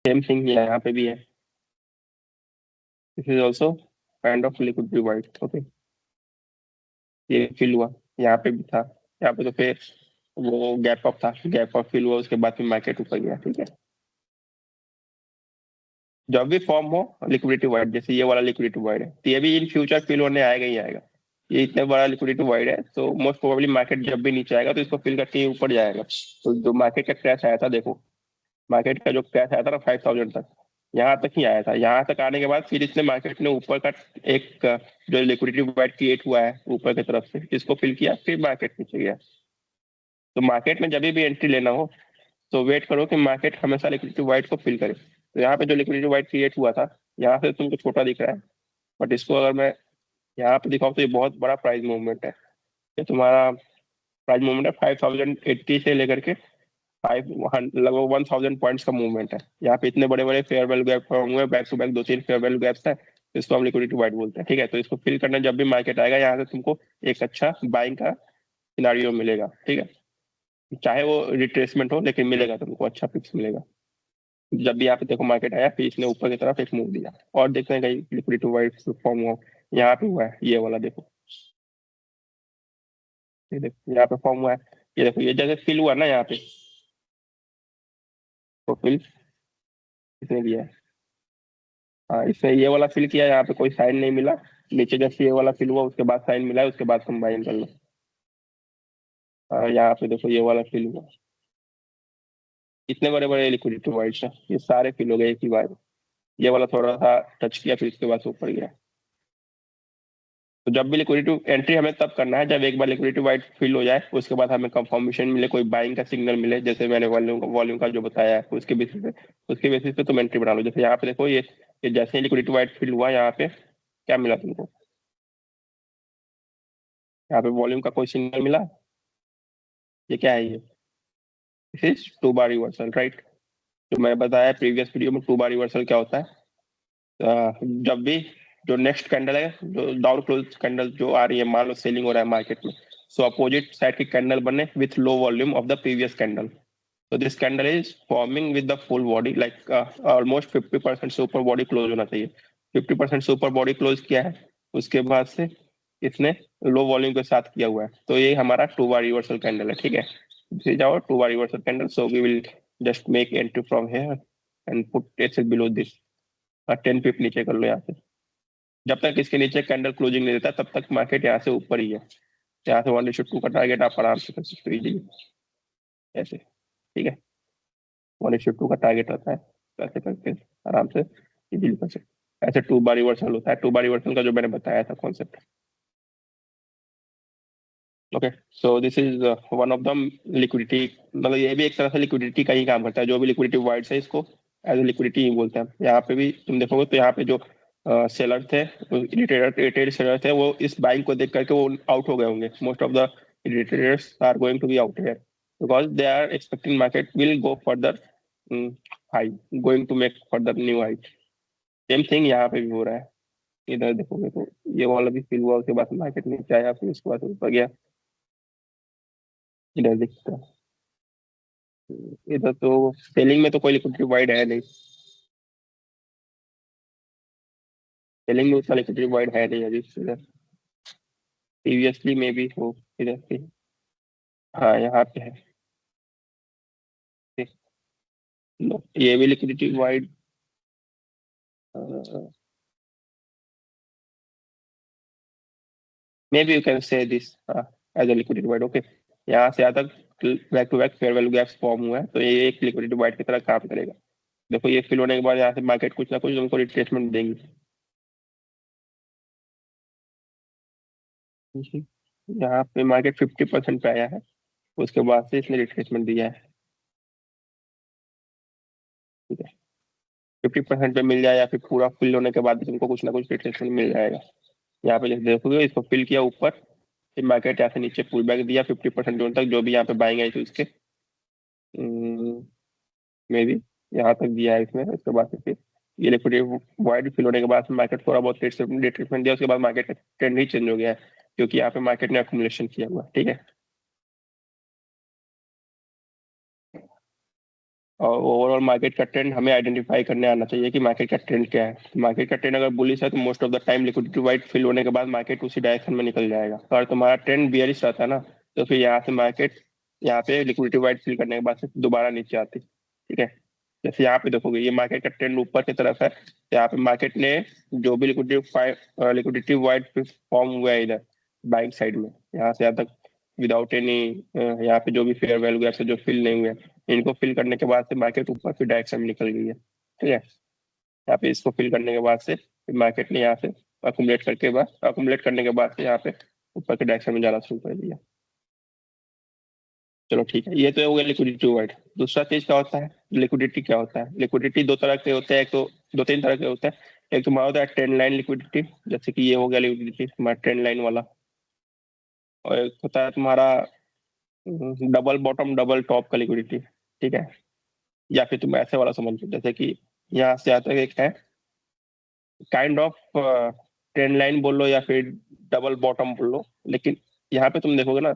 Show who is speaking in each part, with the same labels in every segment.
Speaker 1: Same thing यहाँ पे भी है, this is also kind of liquid divide. Okay, ये फिल हुआ, यहाँ पे भी था, यहाँ पे तो फिर वो गैप अप था, गैप अप फिल हुआ, उसके बाद फिर मार्केट ऊपर गया। ठीक है, जब भी फॉर्म हो लिक्विडिटी वाइड, जैसे ये वाला लिक्विडिटी वाइड है, तो ये भी इन फ्यूचर फिल होने आएगा ही आएगा। ये इतना बड़ा लिक्विडिटी वाइड है, तो मोस्ट प्रोबेबली मार्केट जब भी नीचे आएगा तो इसको फिल करके ऊपर जाएगा। तो जो मार्केट का क्रैश आया था, देखो मार्केट का जो क्रैश आया था ना 5000 तक, यहाँ तक ही आया था। यहाँ तक आने के बाद फिर इसने मार्केट ने ऊपर का एक जो लिक्विडिटी वाइड क्रिएट हुआ है ऊपर की तरफ से, इसको फिल किया, फिर मार्केट नीचे गया। तो मार्केट में जब भी एंट्री लेना हो तो वेट करो कि मार्केट हमेशा लिक्विडिटी वाइड को फिल करे। तो यहाँ पे जो लिक्विडिटी वाइड क्रिएट हुआ था, यहाँ से तुमको छोटा दिख रहा है, बट इसको अगर मैं यहाँ पे दिखाऊं तो ये बहुत बड़ा प्राइस मूवमेंट है। ये तुम्हारा प्राइस मूवमेंट है 5080 से लेकर के फाइव लगभग 1000 पॉइंट्स का मूवमेंट है। यहाँ पे इतने बड़े बड़े फेयर वैल्यू गैप फॉर्म हुए, बैक टू बैक दो तीन फेयर वैल्यू गैप्स है, तो इसको हम लिक्विडिटी वाइड बोलते हैं। ठीक है, तो इसको फिल करना जब भी मार्केट आएगा, यहाँ से तुमको एक अच्छा बाइंग का सिनारियो मिलेगा। ठीक है, चाहे वो रिट्रेसमेंट हो, लेकिन मिलेगा तुमको, अच्छा पिक्स मिलेगा। जब भी यहाँ पे देखो मार्केट आया, फिर इसने ऊपर की तरफ एक मूव दिया, और देखते हैं कहीं लिक्विडिटी वाइड फॉर्म हुआ। यहाँ पे हुआ है ये वाला, देखो ये देखो यहाँ पे फॉर्म हुआ है। ये देखो, ये जैसे फिल हुआ ना यहाँ पे, तो फिल इसने दिया है। हाँ, इसने ये वाला फिल किया, यहाँ पे कोई साइन नहीं मिला। नीचे जैसे ये वाला फिल हुआ, उसके बाद साइन मिला है, उसके बाद कंबाइन कर लो। यहाँ पे देखो ये वाला फिल हुआ, इतने बड़े बड़े लिक्विडिटी वाइड्स हैं, ये सारे फिल हो गए एक ही बार। ये वाला थोड़ा सा टच किया, फिर उसके बाद ऊपर गया। तो जब भी लिक्विडिटी एंट्री हमें तब करना है जब एक बार लिक्विडिटी वाइड फिल हो जाए, उसके बाद हमें कंफर्मेशन मिले, कोई बाइंग का सिग्नल मिले, जैसे मैंने वॉल्यूम का जो बताया है, उसके बेसिस पे तुम एंट्री बना लो। जैसे यहाँ पे देखो, ये जैसे ही लिक्विडिटी वाइड फिल हुआ, यहाँ पे क्या मिला तुमको, यहाँ पे वॉल्यूम का कोई सिग्नल मिला। ये क्या है, ये this is two bar reversal, right. जो मैं बताया प्रीवियस वीडियो में, टू बार रिवर्सल क्या होता है। जब भी जो नेक्स्ट कैंडल है, जो डाउन क्लोज कैंडल जो आ रही है, मान लो सेलिंग हो रहा है मार्केट में, सो अपोजिट साइड की कैंडल बने with low volume of the previous candle. तो this candle is forming with the full body, like almost 50% से ऊपर बॉडी क्लोज होना चाहिए। 50% से ऊपर बॉडी क्लोज किया है, उसके बाद से इसने लो वॉल्यूम के साथ किया हुआ है, तो ये हमारा टू बार रिवर्सल कैंडल है। ठीक है, this is our two bar reversal candle, so we will just make entry from here and put it below this. 10 pip नीचे कर लो यहाँ से। जब तक इसके नीचे कैंडल क्लोजिंग नहीं देता, तब तक मार्केट यहाँ से ऊपर ही है। यहाँ से 1:2 का टारगेट आप आराम से कर सकते हो इजीली, ऐसे। ठीक है, 1:2 का टारगेट रहता है, तो ऐसे करके आराम से इजीली कर सकते हो। ऐसे टू बार रिवर्सल होता है, टू बार रिवर्सल का जो मैंने बताया था concept. Okay, so this is one of the liquidity, मतलब ये भी एक तरह से लिक्विडिटी का ही काम करता है। जो भी लिक्विडिटी वाइड है, इसको एज ए लिक्विडिटी ही बोलते हैं। यहाँ पे भी तुम देखोगे तो यहाँ पे जो सेलर थे, रिटेल सेलर थे, वो इस बाइंग को देख करके वो आउट हो गए होंगे। Most of the retailers are going to be out here because they are expecting market will go further high, going to make further new high. Same thing यहाँ पे भी हो रहा है। इधर देखोगे तो ये वाला भी फिल हुआ, उसके बाद मार्केट नीचे आया, फिर उसके बाद ऊपर गया। इधर दिखता है, इधर तो सेलिंग में तो कोई लिक्विडिटी वाइड है नहीं, सेलिंग में उसका लिक्विडिटी वाइड है नहीं अभी इधर। प्रीवियसली में भी हो इधर पे, हाँ यहाँ पे है। लो, ये भी liquidity void, may be you can say this as a liquidity void. Okay, यहाँ से यहाँ तक back to back fair value gaps form हुआ है, तो ये एक लिक्विडिटी वाइड की तरह काम करेगा। देखो ये फिल होने के बाद यहाँ से मार्केट कुछ ना कुछ तुमको रिट्रेसमेंट देंगी। ठीक है? यहाँ पे मार्केट 50% पे आया है, उसके बाद से इसने रिट्रेसमेंट दिया है। ठीक है, 50% पे मिल जाए या फिर पूरा फिल होने के बाद भी तुमको कुछ ना कुछ रिट्रेसमेंट मिल जाएगा। यहाँ पे जैसे देखोगे, इसको फिल किया ऊपर, फिर मार्केट यहाँ से नीचे पुल बैक दिया 50% जोन तक, जो भी यहाँ पे बाइंग आई थी उसके में भी यहाँ तक दिया है इसमें। उसके बाद से फिर ये लिक्विडिटी वाइड फिल होने के बाद मार्केट थोड़ा बहुत रिट्रेसमेंट दिया, उसके बाद मार्केट का ट्रेंड ही चेंज हो गया है, क्योंकि यहाँ पे मार्केट ने अक्यूमुलेशन किया हुआ है। ठीक है, और ओवरऑल मार्केट का ट्रेंड हमें आइडेंटिफाई करने आना चाहिए कि मार्केट का ट्रेंड क्या है। मार्केट का ट्रेंड अगर बुलिश है तो most of the time liquidity wide fill होने के बाद मार्केट उसी डायरेक्शन में निकल जाएगा। तो अगर तुम्हारा ट्रेंड बियरिश रहता है ना, तो फिर यहाँ से मार्केट यहाँ पे लिक्विडिटी वाइड फिल करने के बाद से दोबारा नीचे आती। ठीक है, जैसे यहाँ पे देखोगे ये मार्केट का ट्रेंड ऊपर की तरफ है। यहाँ पे मार्केट ने जो भी लिक्विडिटी वाइड फॉर्म हुआ है इधर बाइंग साइड में, यहाँ से यहाँ तक विदाउट एनी, यहाँ पे जो भी फेयर वैल्यू गैप से जो फिल नहीं हुए, इनको फिल करने के बाद से मार्केट ऊपर की डायरेक्शन में निकल गई है। ठीक है, यहाँ पे इसको फिल करने के बाद से मार्केट ने यहाँ से अकुमुलेट करने के बाद से यहाँ पे ऊपर के डायरेक्शन में जाना शुरू कर दिया। चलो ठीक है, ये तो हो गया लिक्विडिटी वाइड। दूसरा चीज क्या होता है, लिक्विडिटी क्या होता है। लिक्विडिटी दो तरह के होते हैं, एक तो दो तीन तरह के होते हैं। एक तुम्हारा होता है ट्रेंड लाइन लिक्विडिटी, जैसे कि ये हो गया लिक्विडिटी तुम्हारा ट्रेंड लाइन वाला। और एक होता है तुम्हारा डबल बॉटम डबल टॉप का लिक्विडिटी। ठीक है, या फिर तुम ऐसे वाला समझ लो, जैसे कि यहाँ से आता है एक है काइंड ऑफ ट्रेंड लाइन बोल लो या फिर डबल बॉटम बोल लो, लेकिन यहाँ पे तुम देखोगे ना,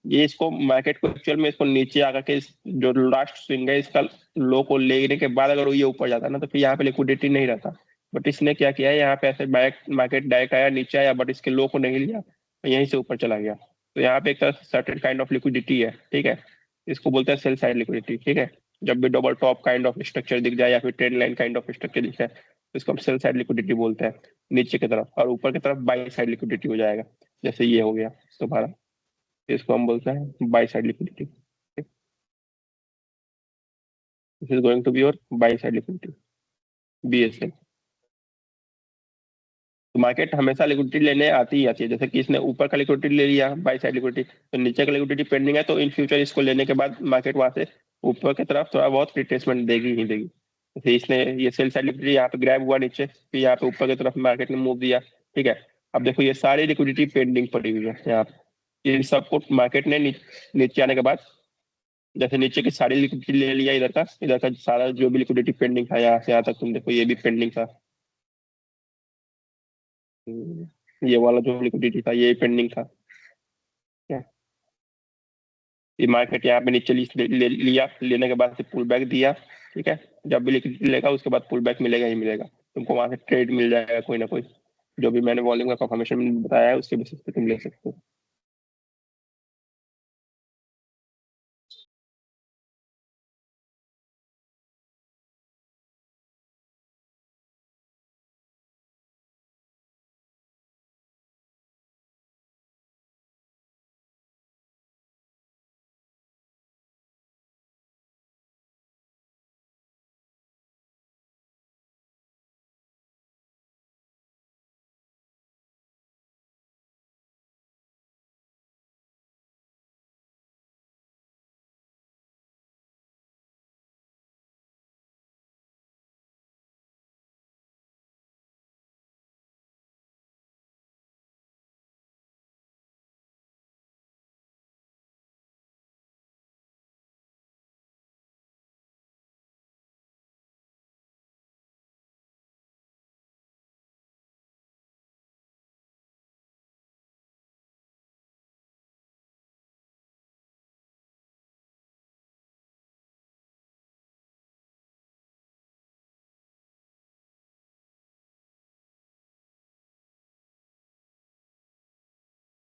Speaker 1: ये इसको मार्केट को एक्चुअल में इसको नीचे आकर के जो लास्ट स्विंग है इसका लो को लेने के बाद अगर वो ये ऊपर जाता है ना, तो फिर यहाँ पे लिक्विडिटी नहीं रहता। बट इसने क्या किया है, यहाँ पे ऐसे मार्केट डायरेक्ट आया नीचे आया, बट इसके लो को नहीं लिया, यहीं से ऊपर चला गया। तो यहाँ पे एक तरह सर्टेन काइंड ऑफ लिक्विडिटी है। ठीक है, इसको बोलते हैं सेल साइड लिक्विडिटी। ठीक है, जब भी double top kind of structure दिख जाए या फिर trend line kind of structure दिख जाए, तो इसको हम सेल साइड लिक्विडिटी बोलते हैं नीचे की तरफ, और ऊपर की तरफ बाई साइड लिक्विडिटी हो जाएगा, जैसे ये हो गया तुम्हारा, इसको हम बोलते हैं buy side liquidity. This is going to be your buy side liquidity, BSL। तो मार्केट हमेशा लिक्विडिटी लेने आती ही आती है, जैसे कि इसने ऊपर का लिक्विडिटी ले लिया बाई साइड लिक्विडिटी, तो नीचे का लिक्विडिटी पेंडिंग है, तो इन फ्यूचर इसको लेने के बाद मार्केट वहां से ऊपर की तरफ थोड़ा बहुत रिट्रेसमेंट देगी ही देगी। जैसे इसने ये सेल साइड लिक्विडिटी यहाँ पे ग्रैब हुआ नीचे, फिर यहाँ पे ऊपर की तरफ मार्केट ने मूव दिया। ठीक है, अब देखो ये सारी लिक्विडिटी पेंडिंग पड़ी हुई है यहाँ पे, इन सबको मार्केट ने नीचे आने के बाद, जैसे नीचे की सारी लिक्विडिटी ले लिया, इधर का सारा जो भी लिक्विडिटी पेंडिंग था यहाँ से यहाँ तक, तुम देखो ये भी पेंडिंग था। ये वाला जो लिक्विडिटी था ये पेंडिंग था। ठीक है? ये मार्केट यहाँ पे नीचे लिया, लेने के बाद से पुल बैक दिया। ठीक है, जब भी लिक्विडिटी लेगा उसके बाद पुल बैक मिलेगा ही मिलेगा, तुमको वहां से ट्रेड मिल जाएगा कोई ना कोई, जो भी मैंने वॉल्यूम का कंफर्मेशन बताया है उसके बेसिस पे तुम ले सकते हो।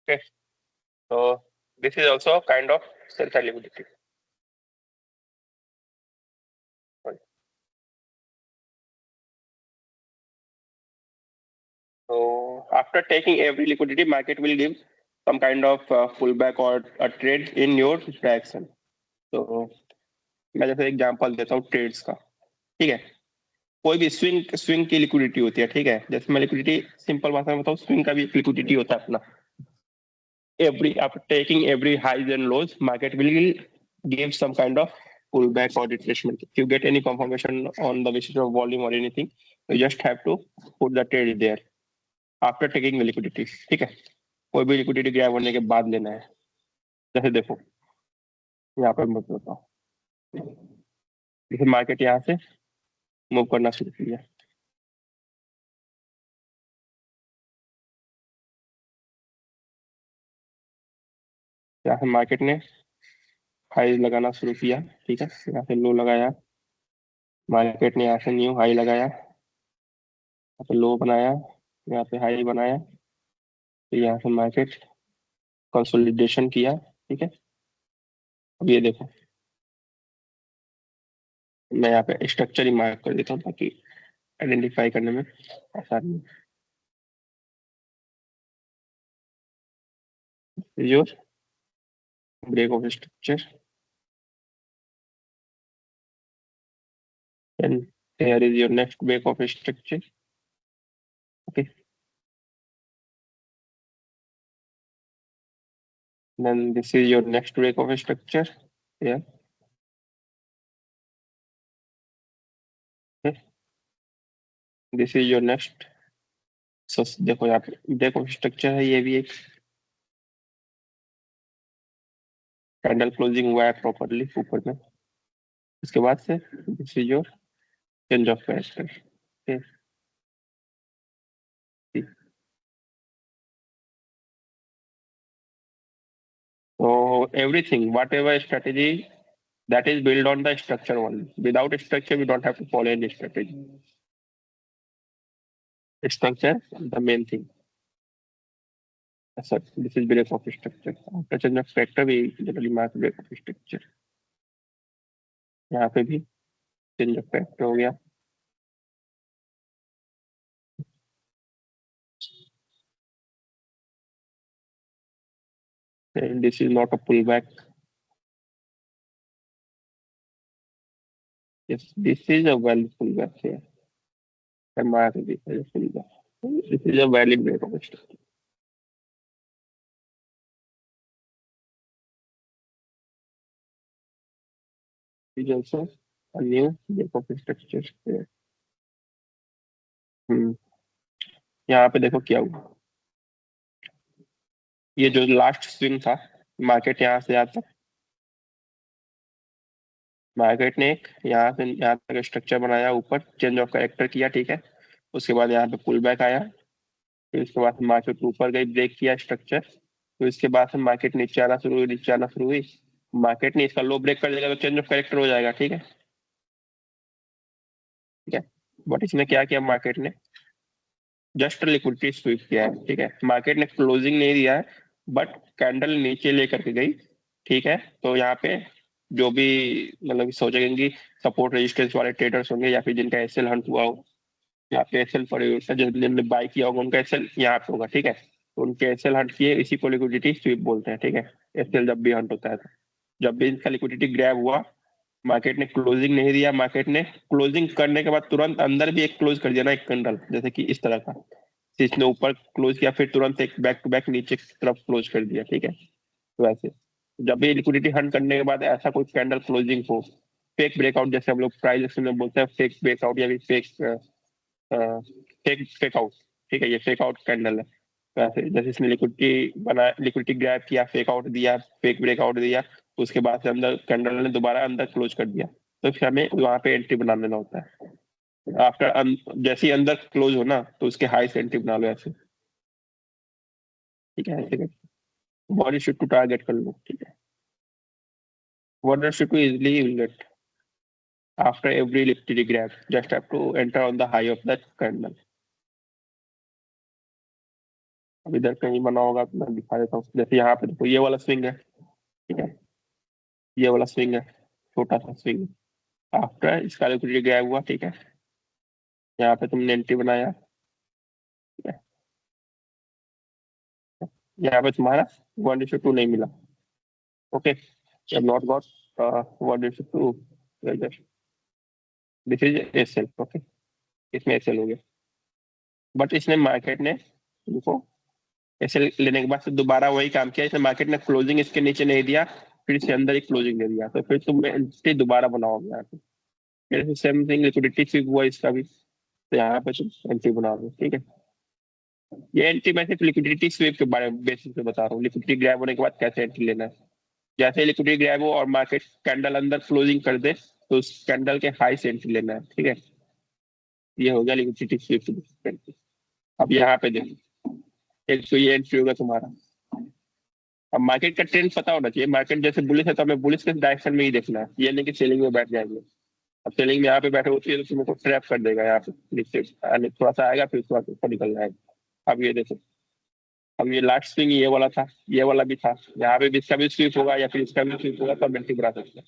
Speaker 1: ओके, तो this is also kind of sell side liquidity. So after taking every liquidity, market will give some kind of pullback or a trade in your direction. तो मैं जैसे एग्जांपल देता हूँ ट्रेड्स का। ठीक है, कोई भी स्विंग स्विंग की लिक्विडिटी होती है। ठीक है, जैसे मैं लिक्विडिटी सिंपल भाषा में बताऊँ, स्विंग का भी लिक्विडिटी होता है अपना। Every after taking every highs and lows, market will give some kind of pullback or retracement. If you get any confirmation on the basis of volume or anything, you just have to put the trade there after taking the liquidity। ठीक है, कोई भी liquidity grab होने के बाद लेना है। जैसे देखो यहाँ पर मैं बताता हूँ, जैसे मार्केट यहाँ से मूव करना शुरू किया, यहाँ से मार्केट ने हाई लगाना शुरू किया। ठीक है, यहाँ से लो लगाया, मार्केट ने यहाँ से न्यू हाई लगाया, यहाँ पे लो बनाया, यहाँ पे हाई बनाया, तो यहाँ से मार्केट कंसोलिडेशन किया। ठीक है, अब ये देखो, मैं यहाँ पे स्ट्रक्चर ही मार्क कर देता हूँ ताकि आइडेंटिफाई करने में आसानी हो। Your break of structure and here is your next break of structure. Okay, then this is your next break of structure. Yeah. Okay, this is your next. So देखो यहाँ पे ब्रेक ऑफ स्ट्रक्चर है, ये भी एक candle closing हुआ है properly ऊपर में। उसके बाद से this is your change of character. So everything, whatever strategy that is built on the structure only. Without a structure, we don't have to follow any strategy. Structure, the main thing. Sir, this is break of structure. After change of factor, we generally mark break of structure. यहाँ पे भी change of factor हो गया। And this is not a pullback. Yes, this is a valid pullback here. And mark this as a pullback. This is a valid break of structure. This is also a new break of structure here. यहाँ पे देखो क्या हुआ, ये जो last swing था, market यहाँ से आता, मार्केट ने एक यहाँ से यहाँ तक स्ट्रक्चर बनाया, ऊपर चेंज ऑफ कैरेक्टर किया। ठीक है, उसके बाद यहाँ पे पुल बैक आया, फिर उसके बाद मार्केट ऊपर गई, ब्रेक किया स्ट्रक्चर, तो इसके बाद से मार्केट नीचे आना शुरू हुई, नीचे आना शुरू हुई। मार्केट ने इसका लो ब्रेक कर देगा तो चेंज ऑफ कैरेक्टर हो जाएगा। ठीक है, ठीक है, बट इसने क्या किया, मार्केट ने जस्ट लिक्विडिटी स्वीप किया है। ठीक है, मार्केट ने क्लोजिंग नहीं दिया है, बट कैंडल नीचे लेकर के गई। ठीक है, तो यहाँ पे जो भी मतलब सोचेंगे कि सपोर्ट रेजिस्टेंस वाले ट्रेडर्स होंगे या फिर जिनका एसएल हंट हुआ हो, यहाँ पे एसएल पड़े हुए, जिन्होंने बाई किया होगा उनका एसएल यहाँ पे होगा। ठीक है, तो उनके एसएल हंट किए, इसी को लिक्विडिटी स्वीप बोलते हैं। ठीक है, एसएल जब भी हंट होता है तो जब भी इनका लिक्विडिटी ग्रैब हुआ, मार्केट ने क्लोजिंग नहीं दिया, मार्केट ने क्लोजिंग करने के बाद तुरंत अंदर भी एक क्लोज कर दिया ना, एक कैंडल जैसे कि इस तरह का, तो इसने ऊपर क्लोज किया, फिर तुरंत एक बैक टू बैक नीचे की तरफ क्लोज कर दिया। ठीक है, तो ऐसे जब भी लिक्विडिटी हंट करने के बाद ऐसा कोई कैंडल क्लोजिंग हो, फेक ब्रेकआउट जैसे हम लोग प्राइस एक्शन में बोलते हैं, फेक ब्रेकआउट या फिर फेक फेक आउट। ठीक है, ये फेक आउट कैंडल है। तो ऐसे जैसे इसने लिक्विडिटी बना, लिक्विडिटी ग्रैब किया, फेक आउट दिया, फेक ब्रेकआउट दिया, उसके बाद से अंदर कैंडल ने दोबारा अंदर क्लोज कर दिया, तो फिर हमें वहां पे एंट्री बना लेना होता है। आफ्टर जैसे ही अंदर क्लोज हो ना, तो उसके हाई से एंट्री बना लो ऐसे। ठीक है, ऐसे बॉडी शिफ्ट टू टारगेट कर लो। ठीक है, body shift to easily use it after every liquidity grab, just have to enter on the high of that candle. अब इधर कहीं बना होगा तो मैं दिखा देता हूँ, जैसे यहाँ पे देखो ये वाला स्विंग है। ठीक है, ये वाला स्विंग है, छोटा सा स्विंग, आफ्टर इसका लिक्विडिटी ग्रैब हुआ। ठीक है, यहाँ पे तुमने एंट्री बनाया। ठीक है, यहाँ पे तुम्हारा 1:2 नहीं मिला। Okay, not got 1:2, this is SL. Okay, इसमें एसएल हो गया, बट इसने मार्केट ने देखो एसएल लेने के बाद से दोबारा वही काम किया, इसने मार्केट ने क्लोजिंग इसके नीचे नहीं दिया, फिर इसके अंदर ही क्लोजिंग दे दिया, तो फिर तुम एंट्री दोबारा बनाओगे यहाँ पे। फिर सेम थिंग लिक्विडिटी स्वीप हुआ इसका भी, तो यहाँ पे तुम एंट्री बना दो। ठीक है, ये एंट्री मैं सिर्फ लिक्विडिटी स्वीप के बारे में बेसिस पे बता रहा हूँ, लिक्विडिटी ग्रैब होने के बाद कैसे एंट्री लेना है। जैसे लिक्विडिटी ग्रैब हो और मार्केट कैंडल अंदर क्लोजिंग कर दे, तो उस कैंडल के हाई से एंट्री लेना है। ठीक है, ये हो गया लिक्विडिटी स्वीप। अब यहाँ पे देखो, एक तो ये एंट्री होगा तुम्हारा। अब मार्केट का ट्रेंड पता होना चाहिए, मार्केट जैसे बुलिश है तो हमें बुलिश के डायरेक्शन में ही देखना है, ये नहीं कि सेलिंग में बैठ जाएंगे। अब सेलिंग में यहाँ पे बैठे होती है तो तुमको ट्रैप कर देगा यहाँ पे नीचे, थोड़ा सा आएगा फिर उसके बाद ऊपर निकल जाएगा। अब ये देखो, अब ये लास्ट स्विंग ये वाला था, ये वाला भी था, यहाँ पे भी इसका भी स्वीप होगा या फिर इसका भी स्वीप होगा, तब एंट्री बना सकते हैं।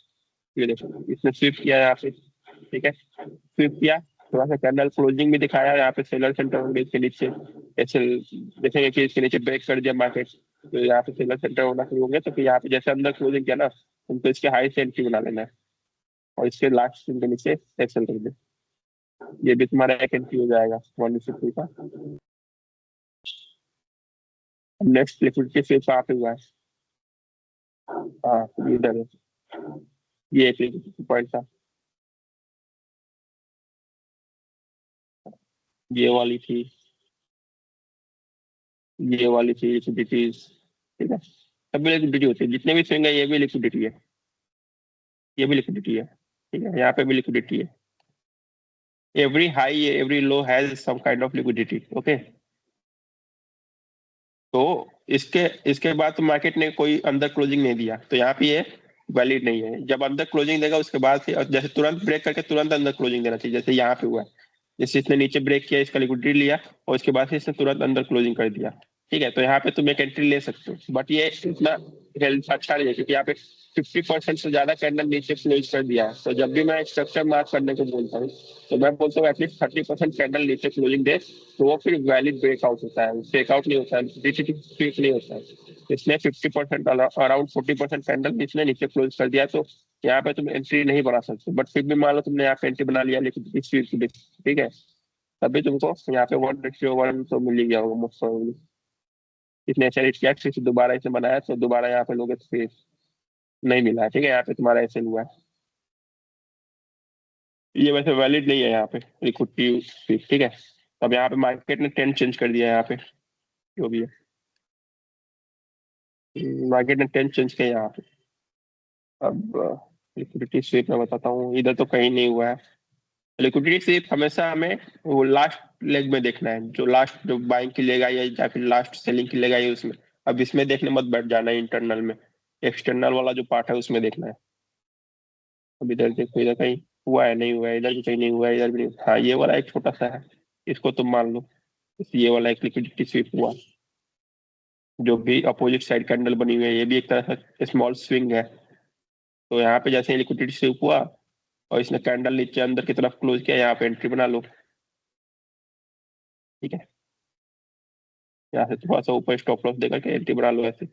Speaker 1: ये देखो इसने स्वीप किया यहाँ पे, ठीक है, स्वीप किया, थोड़ा सा कैंडल क्लोजिंग भी दिखाया यहाँ पे सेलर सेंटर होंगे इसके नीचे, ऐसे देखेंगे कि इसके नीचे ब्रेक कर दिया मार्केट, तो यहाँ पे सेलर सेंटर होना शुरू होंगे, तो फिर यहाँ पे जैसे अंदर क्लोजिंग किया ना, तुमको इसके हाई से एंट्री बना लेना है और इसके लास्ट स्विंग के नीचे एक्सेल कर दे, ये भी तुम्हारा एक एंट्री हो जाएगा 1 का। नेक्स्ट लिक्विडिटी स्वीप कहाँ पे हुआ है? हाँ, इधर है, ये एक लिक्विडिटी पॉइंट था, ये वाली थी, ये वाली थी लिक्विडिटीज, ठीक है, सभी लिक्विडिटी होती है, जितने भी स्विंग है ये भी लिक्विडिटी है, ये भी लिक्विडिटी है, ठीक है, यहाँ पे भी लिक्विडिटी है, every high every low has some kind of liquidity, okay. तो इसके इसके बाद तो मार्केट ने कोई अंदर क्लोजिंग नहीं दिया, तो यहाँ पे ये वैलिड नहीं है। जब अंदर क्लोजिंग देगा उसके बाद से, और जैसे तुरंत ब्रेक करके तुरंत अंदर क्लोजिंग देना चाहिए, जैसे यहाँ पे हुआ है, जैसे इसने नीचे ब्रेक किया, इसका लिक्विडिटी लिया और उसके बाद से इसने तुरंत अंदर क्लोजिंग कर दिया, ठीक है, तो यहाँ पे तुम एक एंट्री ले सकते हो, बट ये इतना हेल्थ अच्छा नहीं है क्योंकि यहाँ पे 50% से ज्यादा कैंडल नीचे क्लोज कर दिया है। तो जब भी मैं स्ट्रक्चर मार्क करने को बोलता हूँ तो मैं बोलता हूँ एटलीस्ट 30% कैंडल नीचे क्लोजिंग दे, तो वो फिर वैलिड ब्रेकआउट होता है, ब्रेकआउट नहीं होता है, स्वीप नहीं होता है। इसने 50% अराउंड 40% कैंडल इसने नीचे क्लोज कर दिया, तो यहाँ पे तुम एंट्री नहीं बना सकते, बट फिर भी मान लो तुमने यहाँ पे एंट्री बना लिया लेकिन इस स्वीप की, ठीक है, तभी तुमको यहाँ पे 1 तो मिल ही गया होगा मोस्ट प्रोबेबली। इसने ऐसे रेट किया, फिर से दोबारा इसे बनाया तो दोबारा यहाँ पे लोगे तो फिर नहीं मिला है, ठीक है, यहाँ पे तुम्हारा ऐसे हुआ है, ये वैसे वैलिड नहीं है यहाँ पे लिक्विडिटी, ठीक है। अब यहाँ पे मार्केट ने ट्रेंड चेंज कर दिया है, यहाँ पे जो भी है मार्केट ने ट्रेंड चेंज किया यहाँ पे। अब लिक्विडिटी स्वीप मैं बताता हूँ, इधर तो कहीं नहीं हुआ है। लिक्विडिटी स्वीप हमेशा हमें वो लास्ट लेग में देखना है, जो लास्ट जो बाइंग की लेगा या फिर लास्ट सेलिंग की लेगा ये उसमें। अब इसमें देखने मत बैठ जाना है, इंटरनल में, एक्सटर्नल वाला जो पार्ट है उसमें देखना है। अब इधर देखो, इधर कहीं हुआ है नहीं हुआ है, इधर भी कहीं नहीं हुआ है, इधर भी नहीं, हाँ ये वाला एक छोटा सा है, इसको तुम मान लो, ये वाला एक लिक्विडिटी स्वीप हुआ, जो भी अपोजिट साइड कैंडल बनी हुई है, ये भी एक तरह का स्मॉल स्विंग है। तो यहाँ पे जैसे लिक्विडिटी स्वीप हुआ और इसने कैंडल नीचे अंदर की तरफ क्लोज किया, यहाँ पे एंट्री बना लो, ठीक है, यहाँ से थोड़ा सा ऊपर स्टॉप लॉस देकर के एंट्री बना लो ऐसे।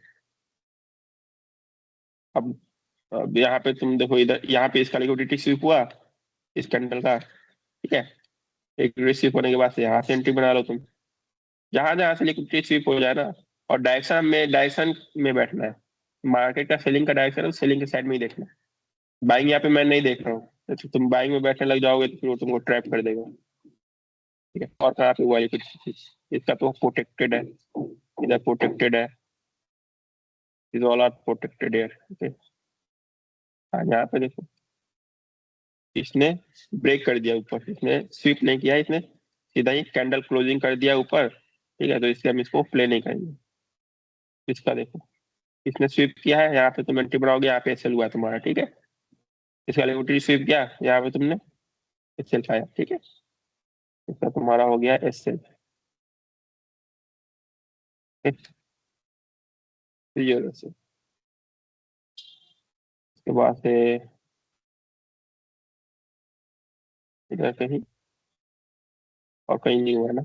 Speaker 1: अब यहाँ पे तुम देखो, इधर यहाँ पे इसका लिक्विडिटी स्वीप हुआ इस कैंडल का, ठीक है, एक स्वीप होने के बाद से यहाँ से एंट्री बना लो तुम, जहां जहां से लिक्विडिटी स्वीप हो जाए ना, और डायरेक्शन में बैठना है, मार्केट का सेलिंग का डायरेक्शन है, सेलिंग के साइड में ही देखना है। बाइंग यहाँ पे मैं नहीं देख रहा हूँ, तो तुम बाइंग में बैठने लग जाओगे तो फिर वो तुमको ट्रैप कर देगा, ठीक है। और कहाँ पे हुआ लिक्विडिटी, इसका तो प्रोटेक्टेड है, इधर प्रोटेक्टेड है, is all are protected air, okay. हाँ यहाँ पे देखो, इसने ब्रेक कर दिया ऊपर, इसने स्वीप नहीं किया, इसने सीधा ही कैंडल क्लोजिंग कर दिया ऊपर, ठीक है, तो इसलिए हम इसको प्ले नहीं करेंगे। इसका देखो, इसने स्वीप किया है, यहाँ पे तुम एंट्री बनाओगे, यहाँ पे एसएल हुआ तुम्हारा, ठीक है, इसका लिक्विडिटी स्वीप किया, यहाँ पे तुमने एसएल पाया, ठीक है, इसका तुम्हारा हो गया एसएल, ये से उसके बाद से इधर कहीं और कहीं नहीं हुआ ना।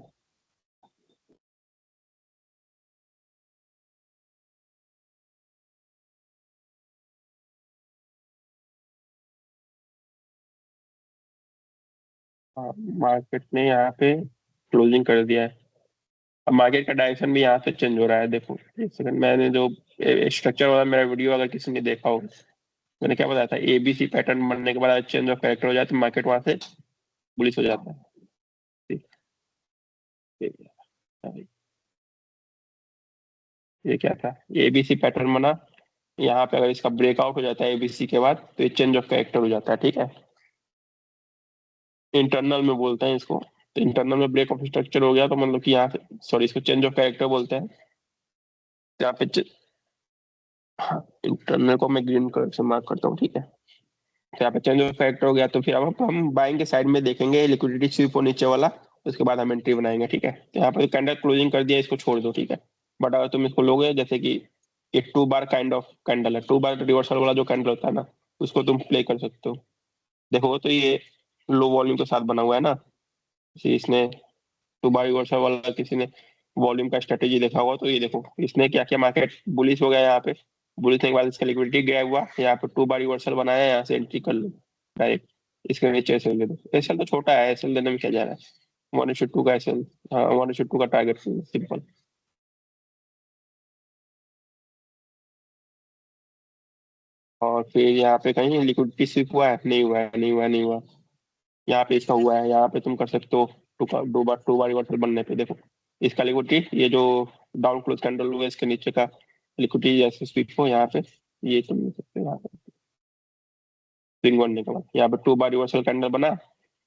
Speaker 1: हाँ, मार्केट ने यहाँ पे क्लोजिंग कर दिया है, अब मार्केट का डायरेक्शन भी यहाँ से चेंज हो रहा है, देखो एक सेकंड, मैंने जो स्ट्रक्चर वाला मेरा वीडियो अगर किसी ने देखा हो, मैंने क्या बताया था, एबीसी पैटर्न बनने के बाद चेंज ऑफ कैरेक्टर हो जाए तो मार्केट वहां से बुलिश हो जाता है, ठीक ठीक है। हाँ, ये क्या था, एबीसी पैटर्न बना, यहाँ पे अगर इसका ब्रेकआउट हो जाता है एबीसी के बाद तो ये चेंज ऑफ कैरेक्टर हो जाता है, ठीक है, इंटरनल में बोलते हैं इसको। तो इंटरनल में ब्रेक ऑफ स्ट्रक्चर हो गया तो मतलब कि यहाँ से, सॉरी, इसको चेंज ऑफ कैरेक्टर बोलते हैं। तो यहाँ पे हाँ, इंटरनल को मैं ग्रीन कलर से मार्क करता हूँ, ठीक है, तो यहाँ पे चेंज ऑफ फैक्टर हो गया, तो फिर अब हम बाइंग के साइड में देखेंगे लिक्विडिटी स्वीप हो नीचे वाला, उसके बाद हम एंट्री बनाएंगे। ठीक है, तो यहाँ पे कैंडल क्लोजिंग कर दिया, इसको छोड़ दो। ठीक है, बट अगर तुम इसको लोगे, जैसे कि ये 2 बार काइंड ऑफ कैंडल है, 2 बार रिवर्सल वाला जो कैंडल होता है ना, उसको तुम प्ले कर सकते हो। देखो तो ये लो वॉल्यूम के साथ बना हुआ है ना, इसने 2 बार रिवर्सल वाला किसी ने वॉल्यूम का स्ट्रेटेजी देखा होगा, तो ये देखो इसने क्या किया, मार्केट बुलिश हो गया यहाँ पे, बुलिश होने के बाद इसका लिक्विडिटी गया हुआ, यहाँ पे 2 बार रिवर्सल बनाया, यहाँ से एंट्री कर लो डायरेक्ट। इसके नीचे एसएल दे दो, एसएल तो छोटा है, एसएल देने में क्या जा रहा है, 1:2 का एसएल। हाँ, 1:2 का टारगेट, सिंपल। और फिर यहाँ पे कहीं लिक्विडिटी स्विप हुआ है, नहीं हुआ है, नहीं हुआ है, नहीं हुआ। यहाँ पे इसका हुआ है, यहाँ पे तुम कर सकते हो 2 बार रिवर्सल बनने पे देखो इसका लिक्विडिटी, ये जो डाउन क्लोज कैंडल हुआ है, इसके नीचे का लिक्विडिटी जैसे स्विप हो यहाँ पे, ये तुम देख सकते हो यहाँ पे स्विंग बनने के बाद, यहाँ पे 2 बार रिवर्सल कैंडल बना,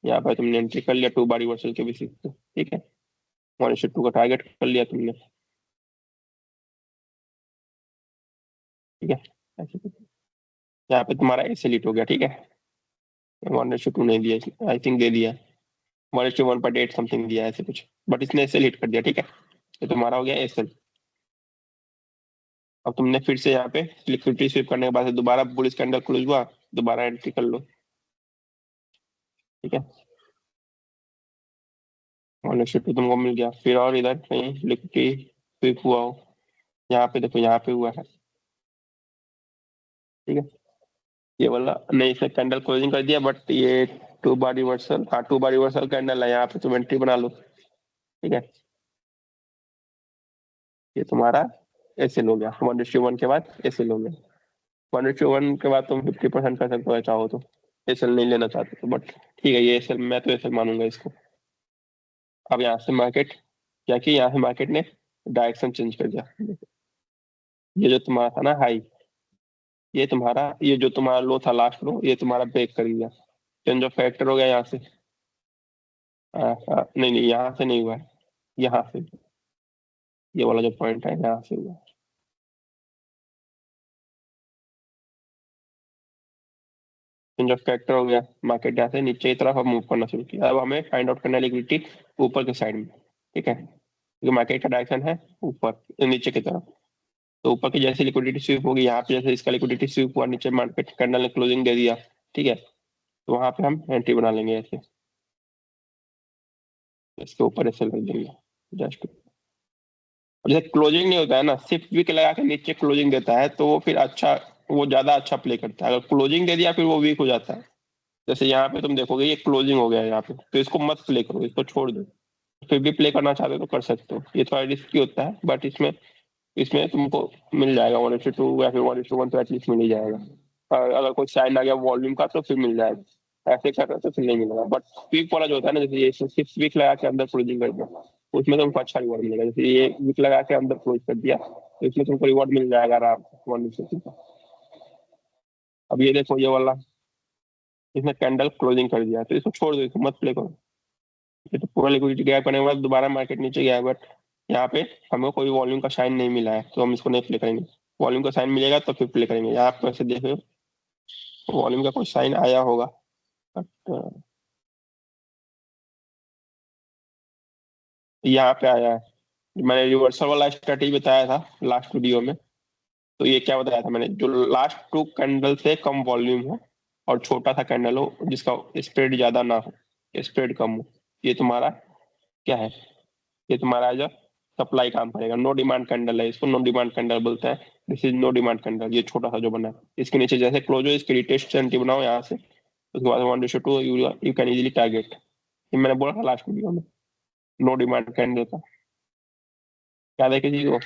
Speaker 1: यहाँ पे तुमने एंट्री कर लिया 2 बार रिवर्सल के बेसिस पे। ठीक है, 1:2 का टारगेट कर लिया तुमने। ठीक है, ऐसे कुछ। यहाँ पे तुम्हारा एस एलिट हो गया। ठीक है, 1:2 नहीं दिया, आई थिंक दे दिया, 1:1.8 समथिंग दिया, ऐसे कुछ, बट इसने एस एल हिट कर दिया। ठीक है, तो तुम्हारा हो गया एस एल। अब तुमने फिर से यहाँ पे लिक्विडिटी स्विप करने के बाद से दोबारा बुलिश कैंडल क्लोज हुआ, दोबारा एंट्री कर लो। ठीक है, 1:2 तुमको मिल गया, फिर और इधर कहीं लिक्विडिटी स्विप हुआ हो, यहाँ पे देखो, यहाँ पे हुआ है। ठीक है, ये वाला नहीं, इसने कैंडल क्लोजिंग कर दिया, बट ये 2 बार रिवर्सल, हाँ 2 बार रिवर्सल कैंडल है, यहाँ पे तुम एंट्री बना लो। ठीक है, ये तुम्हारा एस एल हो गया, 1:1 के बाद एस एल हो गया। 1:1 के बाद तुम 50% कर सकते हो चाहो तो, एस एल नहीं लेना चाहते तो, बट ठीक है, ये एस एल, मैं तो एस एल मानूंगा इसको। अब यहाँ से मार्केट क्या कि, यहाँ से मार्केट ने डायरेक्शन चेंज कर दिया। ये जो तुम्हारा था ना हाई, ये तुम्हारा, ये जो तुम्हारा लो था लास्ट लो, ये तुम्हारा ब्रेक कर दिया, चेंज ऑफ फैक्टर हो गया यहाँ से। नहीं नहीं, यहाँ से नहीं हुआ है, यहाँ से, ये वाला जो पॉइंट है यहाँ से हुआ। चेंज ऑफ फैक्टर हो गया, मार्केट यहाँ से नीचे की तरफ हम मूव करना शुरू किया, अब हमें फाइंड आउट करना है लिक्विडिटी ऊपर के साइड में। ठीक है, क्योंकि मार्केट का डायरेक्शन है ऊपर, नीचे की तरफ, तो ऊपर की जैसे लिक्विडिटी स्वीप होगी, यहाँ पे जैसे इसका लिक्विडिटी स्वीप हुआ, नीचे मार्केट कैंडल ने क्लोजिंग दे दिया। ठीक है, तो वहां पे हम एंट्री बना लेंगे ऐसे, इसके ऊपर ऐसे कर देंगे जस्ट। और जैसे क्लोजिंग नहीं होता है ना, सिर्फ वीक लगा के नीचे क्लोजिंग देता है, तो वो फिर अच्छा, वो ज्यादा अच्छा प्ले करता है। अगर क्लोजिंग दे दिया फिर वो वीक हो जाता है। जैसे यहाँ पे तुम देखोगे ये क्लोजिंग हो गया है यहाँ पे, तो इसको मत प्ले करो, इसको छोड़ दो। फिर भी प्ले करना चाहते हो तो कर सकते हो, ये थोड़ा रिस्की होता है, बट इसमें इसमें तुमको मिल जाएगा 1:2 या फिर 1:1, तो एटलीस्ट मिल ही जाएगा। और अगर कोई साइन आ गया वॉल्यूम का तो फिर मिल जाएगा, ऐसे कर रहे हो तो फिर नहीं मिलेगा। बट वीक वाला जो होता है ना, जैसे ये 6 वीक लगा के अंदर क्लोजिंग कर दिया, उसमें तुमको अच्छा रिवॉर्ड मिलेगा। जैसे ये वीक लगा के अंदर क्लोज कर दिया, तो इसमें तुमको रिवॉर्ड मिल जाएगा आराम से 1:2 का। अब ये देखो ये वाला, इसने कैंडल क्लोजिंग कर दिया, तो इसको छोड़ दो, इसको मत प्ले करो। ये तो पूरा लिक्विडिटी गैप करने के बाद दोबारा मार्केट नीचे गया है, बट यहाँ पे हमें कोई वॉल्यूम का साइन नहीं मिला है, तो हम इसको नहीं प्ले करेंगे। वॉल्यूम का साइन मिलेगा तो फिर प्ले करेंगे। यहाँ पे ऐसे देखो, वॉल्यूम का कोई साइन आया होगा, बट यहाँ पे आया है। मैंने रिवर्सल वाला स्ट्रेटेजी बताया था लास्ट वीडियो में, तो ये क्या बताया था मैंने, जो लास्ट 2 कैंडल से कम वॉल्यूम हो और छोटा सा कैंडल हो, जिसका स्प्रेड ज्यादा ना हो, स्प्रेड कम हो, ये तुम्हारा क्या है, ये तुम्हारा एज अ सप्लाई काम करेगा। नो डिमांड कैंडल है, इसको नो डिमांड कैंडल बोलते हैं। This is no demand candle, ये छोटा सा जो बना है, इसके नीचे जैसे क्लोज हो, इसकी रिटेस्ट सेंटी बनाओ यहाँ से, उसके बाद 1:2 यू कैन इजीली टारगेट। ये मैंने बोला था लास्ट वीडियो में, नो डिमांड कैंडल का, क्या देखे जी वो,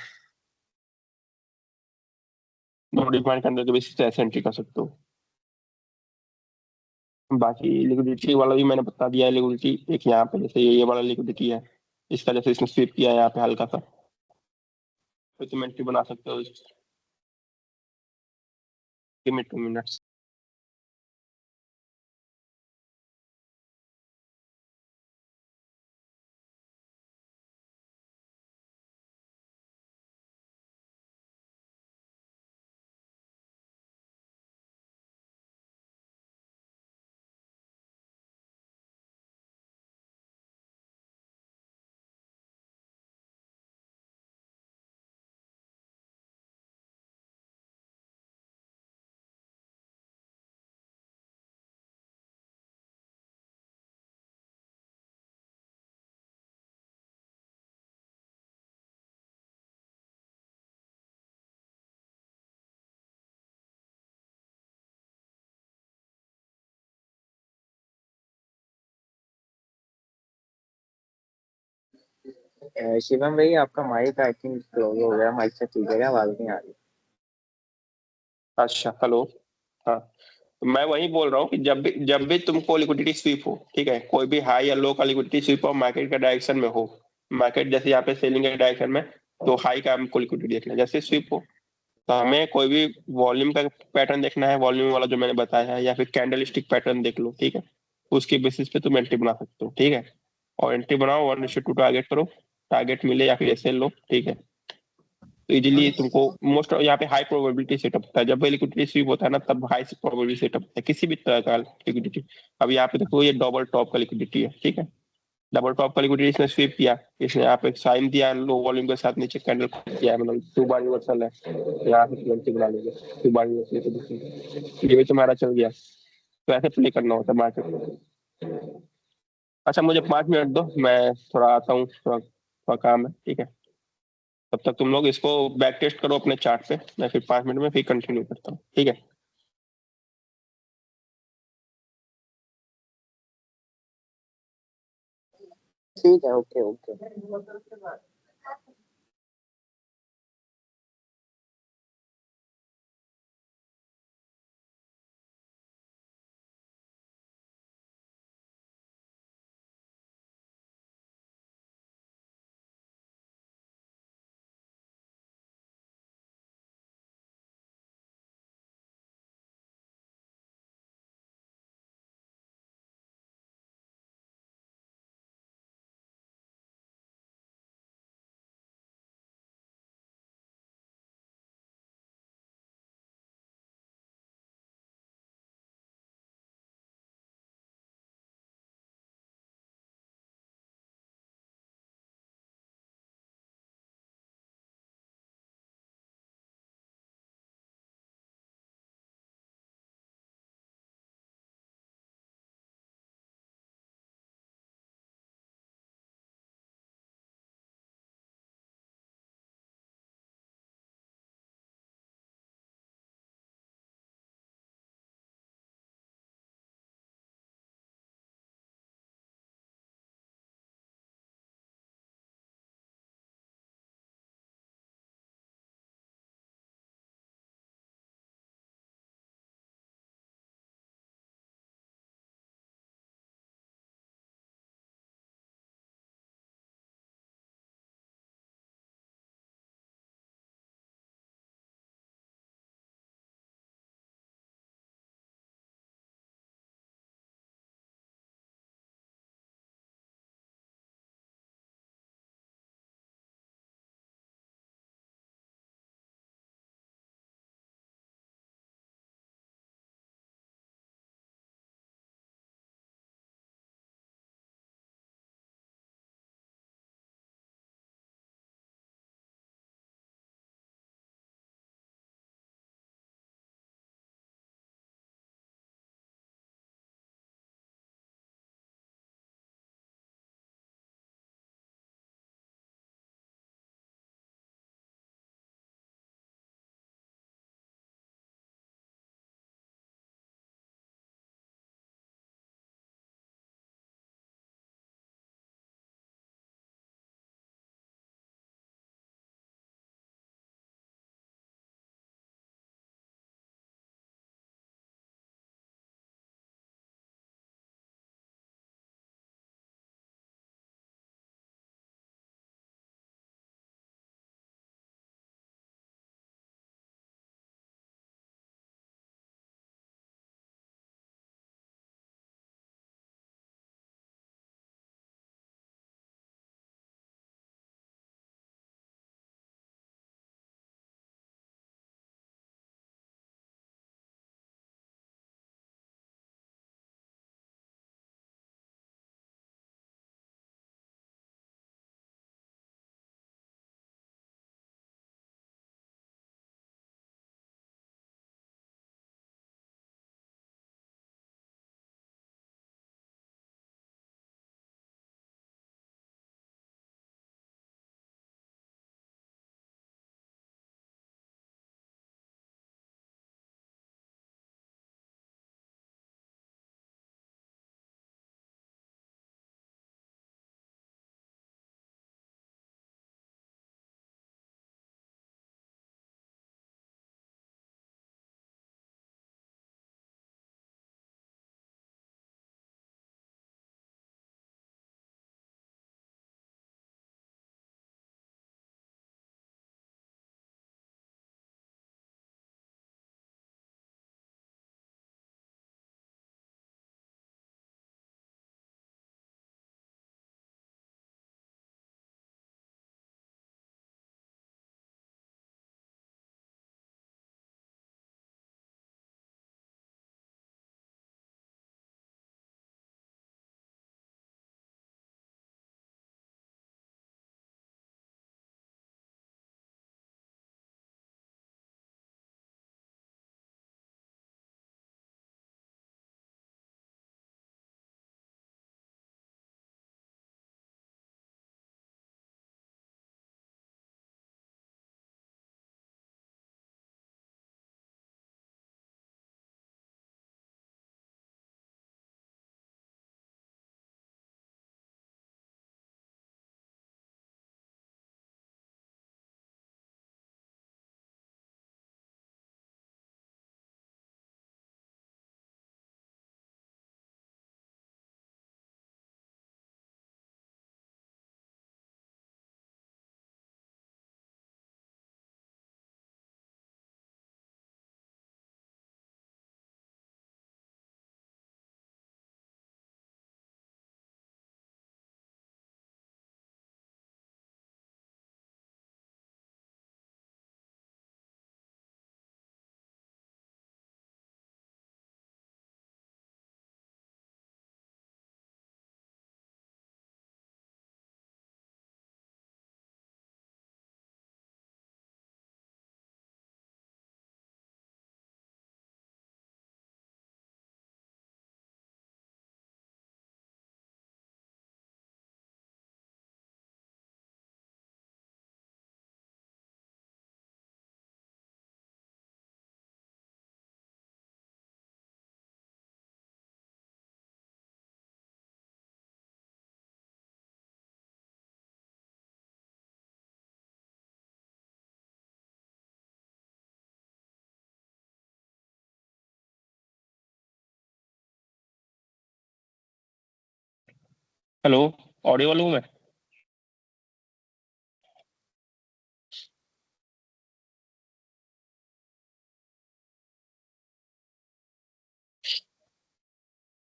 Speaker 1: नो डिमांड कैंडल के बेसिस से ऐसे एंट्री कर सकते हो। बाकी लिक्विडिटी वाला भी मैंने बता दिया है, लिक्विडिटी एक यहाँ पे जैसे ये वाला लिक्विडिटी है, इसका जैसे इसने स्वीप किया है यहाँ पे हल्का सा, तो तुम एंट्री बना सकते हो। Give me 2 minutes.
Speaker 2: शिवम भाई, आपका माइक आई थिंक क्लोज हो गया। माइक से ठीक है क्या? आवाज नहीं आ रही।
Speaker 1: अच्छा, हेलो। हाँ, तो मैं वही बोल रहा हूँ कि जब भी तुमको लिक्विडिटी स्वीप हो, ठीक है, कोई भी हाई या लो का लिक्विडिटी स्वीप हो, मार्केट के डायरेक्शन में हो, मार्केट जैसे यहाँ पे सेलिंग के डायरेक्शन में, तो हाई का हमको लिक्विडिटी देखना है। जैसे स्वीप हो तो हमें कोई भी वॉल्यूम का पैटर्न देखना है, वॉल्यूम वाला जो मैंने बताया है, या फिर कैंडल स्टिक पैटर्न देख लो, ठीक है। उसके बेसिस पे तुम एंट्री बना सकते हो, ठीक है। और एंट्री बनाओ, 1:2 टारगेट करो, टारगेट मिले या फिर एसएल लो, ठीक है। तो इजीली तुमको मोस्ट यहाँ पे हाई प्रोबेबिलिटी सेटअप होता है। जब भी लिक्विडिटी स्वीप होता है ना, तब हाई प्रोबेबिलिटी सेटअप होता है किसी भी तरह का लिक्विडिटी। अब यहाँ पे देखो, ये डबल टॉप का लिक्विडिटी है, ठीक है। डबल टॉप का लिक्विडिटी इसने स्वीप किया, इसने यहाँ पे साइन दिया लो वॉल्यूम के साथ, नीचे कैंडल किया है, मतलब 2 बार रिवर्सल है। यहाँ पे 20 बना लेंगे, 2 बार रिवर्सल, ये भी तुम्हारा चल गया। तो ऐसे प्ले करना होता है मार्केट में। अच्छा, मुझे 5 मिनट दो, मैं थोड़ा आता हूँ, थोड़ा थोड़ा काम है, ठीक है। तब तक तुम लोग इसको बैक टेस्ट करो अपने चार्ट पे, मैं फिर 5 मिनट में फिर कंटिन्यू करता हूँ, ठीक है।
Speaker 2: ठीक है, ओके ओके।
Speaker 1: हेलो, ऑडियो हूँ मैं?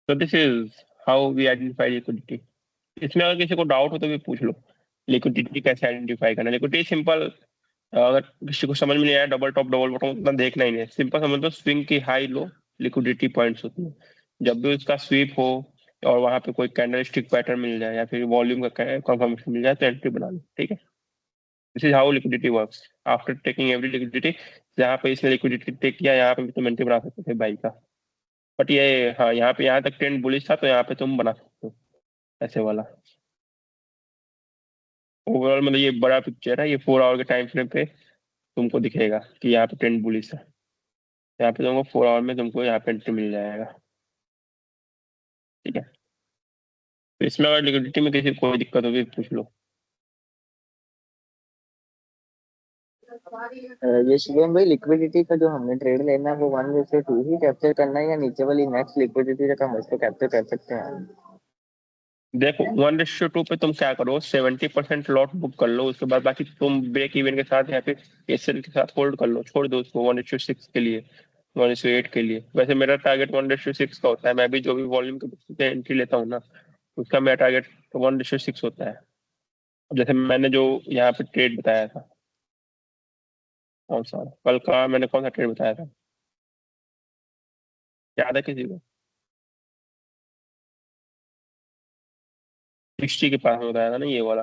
Speaker 1: तो this is how we identify liquidity. इसमें अगर किसी को डाउट हो तो भी पूछ लो, लिक्विडिटी कैसे आइडेंटिफाई करना। लिक्विडिटी सिंपल, अगर किसी को समझ में नहीं आया डबल टॉप डबल बॉटम उतना देखना ही नहीं, सिंपल समझ लो स्विंग की हाई लो लिक्विडिटी पॉइंट्स होती है। जब भी उसका स्वीप हो और वहां पे कोई कैंडल स्टिक पैटर्न मिल जाए या फिर वॉल्यूम का कंफर्मेशन मिल जाए तो एंट्री बना लो, ठीक है। This is how liquidity works. After taking every liquidity, जहाँ पे इसने लिक्विडिटी टेक किया यहाँ पे भी तुम एंट्री बना सकते थे बाई का। बट ये, हाँ, यहाँ पे यहाँ तक ट्रेंड बुलिश था तो यहाँ पे तुम बना सकते हो ऐसे वाला। ओवरऑल मतलब ये बड़ा पिक्चर है, ये 4 आवर के टाइम फ्रेम पे तुमको दिखेगा कि यहाँ पे ट्रेंड बुलिश है। यहाँ पे तुमको 4 आवर में तुमको यहाँ पे एंट्री मिल जाएगा, ठीक है। तो इसमें अगर लिक्विडिटी में किसी को कोई दिक्कत होगी पूछ लो।
Speaker 2: ये शिवम भाई, लिक्विडिटी का जो हमने ट्रेड लेना है वो 1:2 ही कैप्चर करना है, या नीचे वाली नेक्स्ट लिक्विडिटी तक हम उसको कैप्चर कर सकते हैं?
Speaker 1: देखो 1:2 पे तुम क्या करो, 70% लॉट बुक कर लो, उसके बाद बाकी तुम ब्रेक इवन के साथ या फिर एसएल के साथ होल्ड कर लो, छोड़ दो उसको 1:6 के लिए, 1:8 के लिए। वैसे मेरा टारगेट 1:6 का होता है, मैं भी जो भी वॉल्यूम के एंट्री लेता हूँ ना, उसका मेरा टारगेट 1:6 होता है। अब जैसे मैंने जो यहाँ पे ट्रेड बताया था, कौन सा कल का मैंने कौन सा ट्रेड बताया था, याद है किसी को? 60 के पास में बताया था ना ये वाला।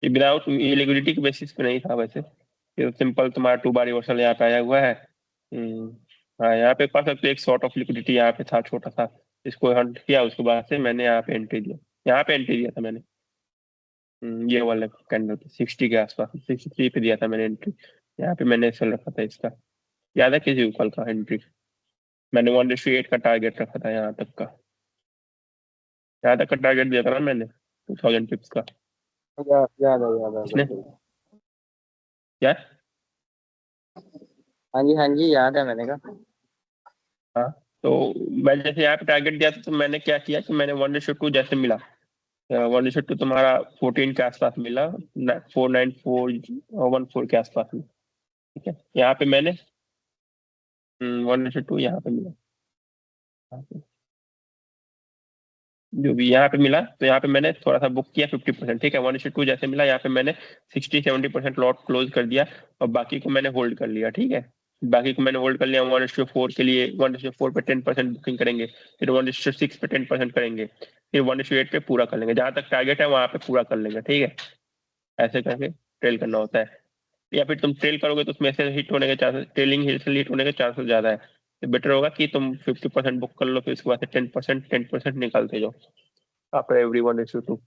Speaker 1: ये विदाउट, ये लिक्विडिटी के बेसिस पे नहीं था वैसे, ये सिंपल तुम्हारा 2 बार रिवर्सल यहाँ पे आया हुआ है। हम्म, हाँ, यहाँ पे कह सकते हो एक शॉर्ट ऑफ लिक्विडिटी यहाँ पे था छोटा सा, इसको हंट किया, उसके बाद से मैंने यहाँ पे एंट्री दिया, यहाँ पे एंट्री दिया था मैंने। ये वाला कैंडल पे 60 के आसपास, 63 पे दिया था मैंने एंट्री। यहाँ पे मैंने सेल रखा था इसका, याद है किसी को कल का एंट्री? मैंने 1:8 का टारगेट रखा था यहाँ तक का, यहाँ तक का टारगेट दिया था ना मैंने 2000 पिप्स का।
Speaker 2: याद है
Speaker 1: इसने
Speaker 2: बिल्कुल।
Speaker 1: क्या?
Speaker 2: हाँ जी याद है, मैंने कहा।
Speaker 1: हाँ, तो मैं जैसे यहाँ पे टारगेट दिया था तो मैंने क्या किया कि मैंने 1:2 जैसे मिला, 1:2 तुम्हारा 14 के आसपास मिला, 49414 के आसपास में, ठीक है। यहाँ पे मैंने 1:2 यहाँ पे मिला, यहाँ पे जो भी यहाँ पे मिला, तो यहाँ पे मैंने थोड़ा सा बुक किया 50%, ठीक है। 1:2 जैसे मिला यहाँ पे मैंने 60-70% लॉट क्लोज कर दिया, और बाकी को मैंने होल्ड कर लिया, ठीक है। बाकी को मैंने होल्ड कर लिया 1:4 के लिए, 1:4 पे 10% बुकिंग करेंगे, फिर 1:6 पे 10% करेंगे, फिर 1:8 पे पूरा कर लेंगे, जहां तक टारगेट है वहां पे पूरा कर लेंगे, ठीक है। ऐसे करके ट्रेल करना होता है। या फिर तुम ट्रेल करोगे तो उसमें से हिट होने के चांसेस, ट्रेलिंग हिट होने के चांसेस ज्यादा है, तो बेटर होगा कि तुम 50% बुक कर लो, फिर उसके बाद से 10% निकालते जाओ आफ्टर एवरी 1:2।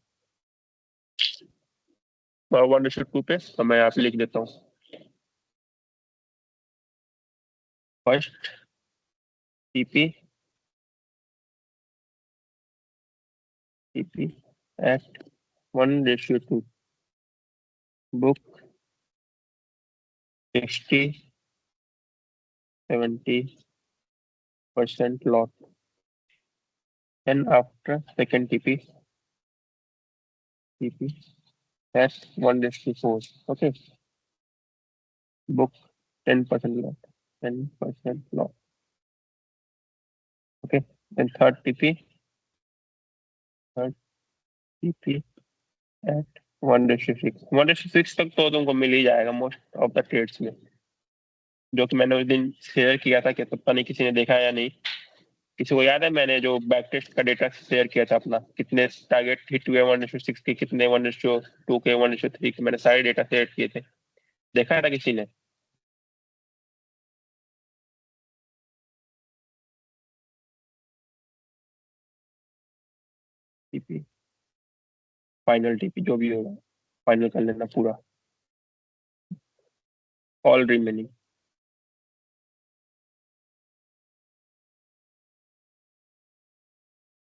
Speaker 1: 1:2 पे तो मैं यहाँ पे लिख देता हूँ, first TP, TP at 1:2, book 60-70% lot, and after second TP, TP at 1:4, okay, book 10% lot, 10% lot, okay. Then third TP, third TP at 1:6, 1:6 तक तो तुमको मिल ही जाएगा मोस्ट ऑफ द ट्रेड्स में, जो कि मैंने उस दिन शेयर किया था, कि पता नहीं किसी ने देखा या नहीं। किसी को याद है मैंने जो बैक टेस्ट का डेटा शेयर किया था अपना, कितने टारगेट हिट हुए 1:6 के, कितने 1:2 के, 1:3 के, मैंने सारे डेटा शेयर किए थे, देखा था किसी ने? टीपी, फाइनल टीपी जो भी होगा फाइनल कर लेना पूरा, ऑल रिमेनिंग,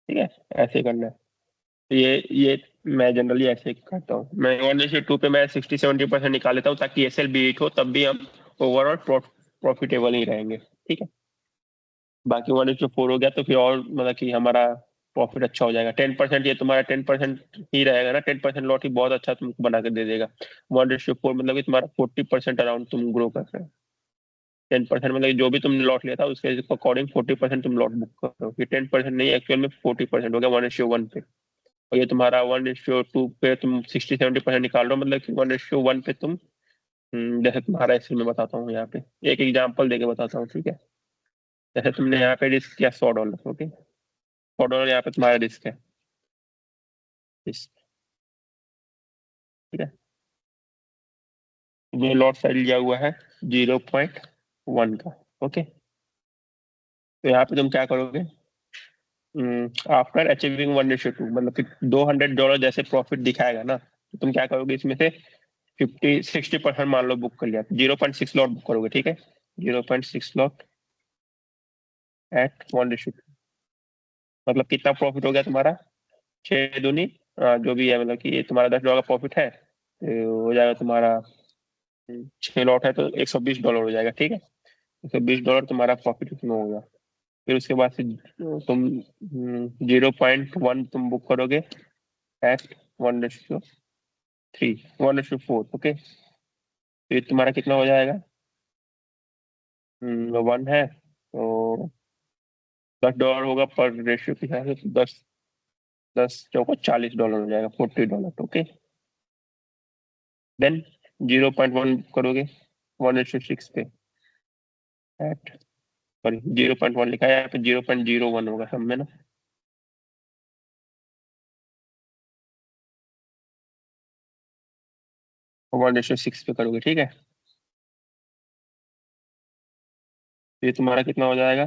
Speaker 1: ठीक है। ऐसे करना है। तो ये मैं जनरली ऐसे करता हूँ, मैं 1:2 पे मैं 60-70% निकाल लेता हूँ, ताकि एसएल भी हिट हो तब भी हम ओवरऑल प्रॉफिटेबल ही रहेंगे, ठीक है। बाकी 1:4 हो गया तो फिर और मतलब कि हमारा प्रॉफिट अच्छा हो जाएगा। 10% ये तुम्हारा 10% ही रहेगा ना, 10% लॉट ही बहुत अच्छा तुमको बना के दे देगा। 1:4 मतलब कि तुम्हारा 40% अराउंड तुम ग्रो कर रहे हो। 10% मतलब जो भी तुमने लॉट लिया था उसके अकॉर्डिंग 40% तुम लॉट बुक कर रहे हो। ये 10% नहीं, एक्चुअल में 40% हो गया 1:1 पे। और ये तुम्हारा 1:2 पे तुम 60-70% निकाल रहे हो, मतलब कि 1:1 पे तुम जैसे तुम्हारा इसमें मैं बताता हूँ यहाँ पे एक एग्जांपल देके बताता हूँ, ठीक है। जैसे तुमने यहाँ पे रिस्क किया $100, ओके। $100 यहाँ पे तुम्हारा रिस्क है, रिस्क, ठीक है। तुमने लॉट साइज लिया हुआ है 0.1 का, ओके। तो यहाँ पे तुम क्या करोगे, आफ्टर अचीविंग 1:2 मतलब कि $200 जैसे प्रॉफिट दिखाएगा ना, तो तुम क्या करोगे, इसमें से 60% मान लो बुक कर लिया, 0.6 लॉट बुक करोगे, ठीक है। 0.6 लॉट एट 1:2 मतलब कितना प्रॉफिट हो गया तुम्हारा, 6 दूनी जो भी है, मतलब कि ये तुम्हारा $10 प्रॉफिट है, तो हो जाएगा तुम्हारा 6 लॉट है तो $120 हो जाएगा, ठीक है। $120 तुम्हारा प्रॉफिट इसमें हो गया। फिर उसके बाद से तुम 0.1 तुम बुक करोगे एट 1:3 1:4, ओके। तो ये तुम्हारा कितना हो जाएगा, 1 है तो $10 होगा पर रेशियो के हिसाब से, तो 10 10 $40 हो जाएगा, $40, ओके। देन 0.1 करोगे 1:6 पे एट, सॉरी 0.1 लिखा है यहाँ पे, 0.01 होगा सब में ना। 1:6 पे करोगे, ठीक है। तो ये तुम्हारा कितना हो जाएगा,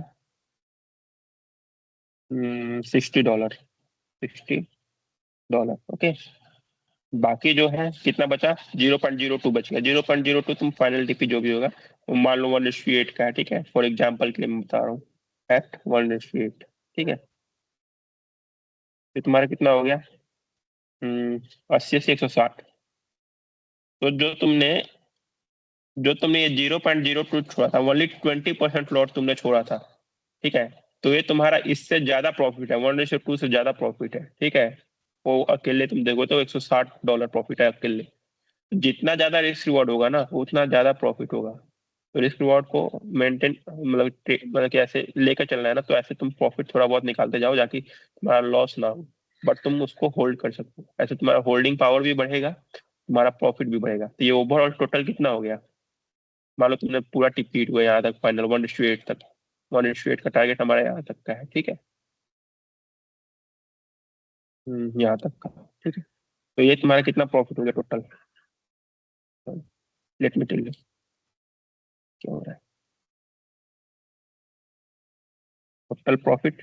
Speaker 1: $60, $60, ओके। बाकी जो है कितना बचा, 0.02 बच गया। 0.02 तुम फाइनल टीपी जो भी होगा, तो मान लो 1:8 का है, ठीक है, फॉर एग्जाम्पल के लिए मैं बता रहा हूँ, एट 1:8, ठीक है। तो तुम्हारा कितना हो गया, 80 से 160। तो जो तुमने ये 0.02 छोड़ा था, ओनली 20% लॉट तुमने छोड़ा था, ठीक है। तो ये तुम्हारा इससे ज्यादा प्रॉफिट है, 1:2 से ज्यादा प्रॉफिट है, ठीक है। वो अकेले तुम देखो तो $160 प्रॉफिट है अकेले। जितना ज्यादा रिस्क रिवॉर्ड होगा ना, उतना ज्यादा प्रॉफिट होगा। तो रिस्क रिवॉर्ड को मेंटेन मतलब कि ऐसे लेकर चलना है ना, तो ऐसे तुम प्रॉफिट थोड़ा बहुत निकालते जाओ जाकि तुम्हारा लॉस ना हो, बट तुम उसको होल्ड कर सको, ऐसे तुम्हारा होल्डिंग पावर भी बढ़ेगा, तुम्हारा प्रॉफिट भी बढ़ेगा। तो ये ओवरऑल टोटल कितना हो गया, मान लो तुमने पूरा टिपीट हुआ यहाँ तक, फाइनल 1:8 तक, 1:8 का टारगेट हमारा यहाँ तक का है, ठीक है। यहाँ तक का, ठीक है। तो ये तुम्हारा कितना प्रॉफिट हो गया total, let me tell you क्या हो रहा है। टोटल प्रॉफिट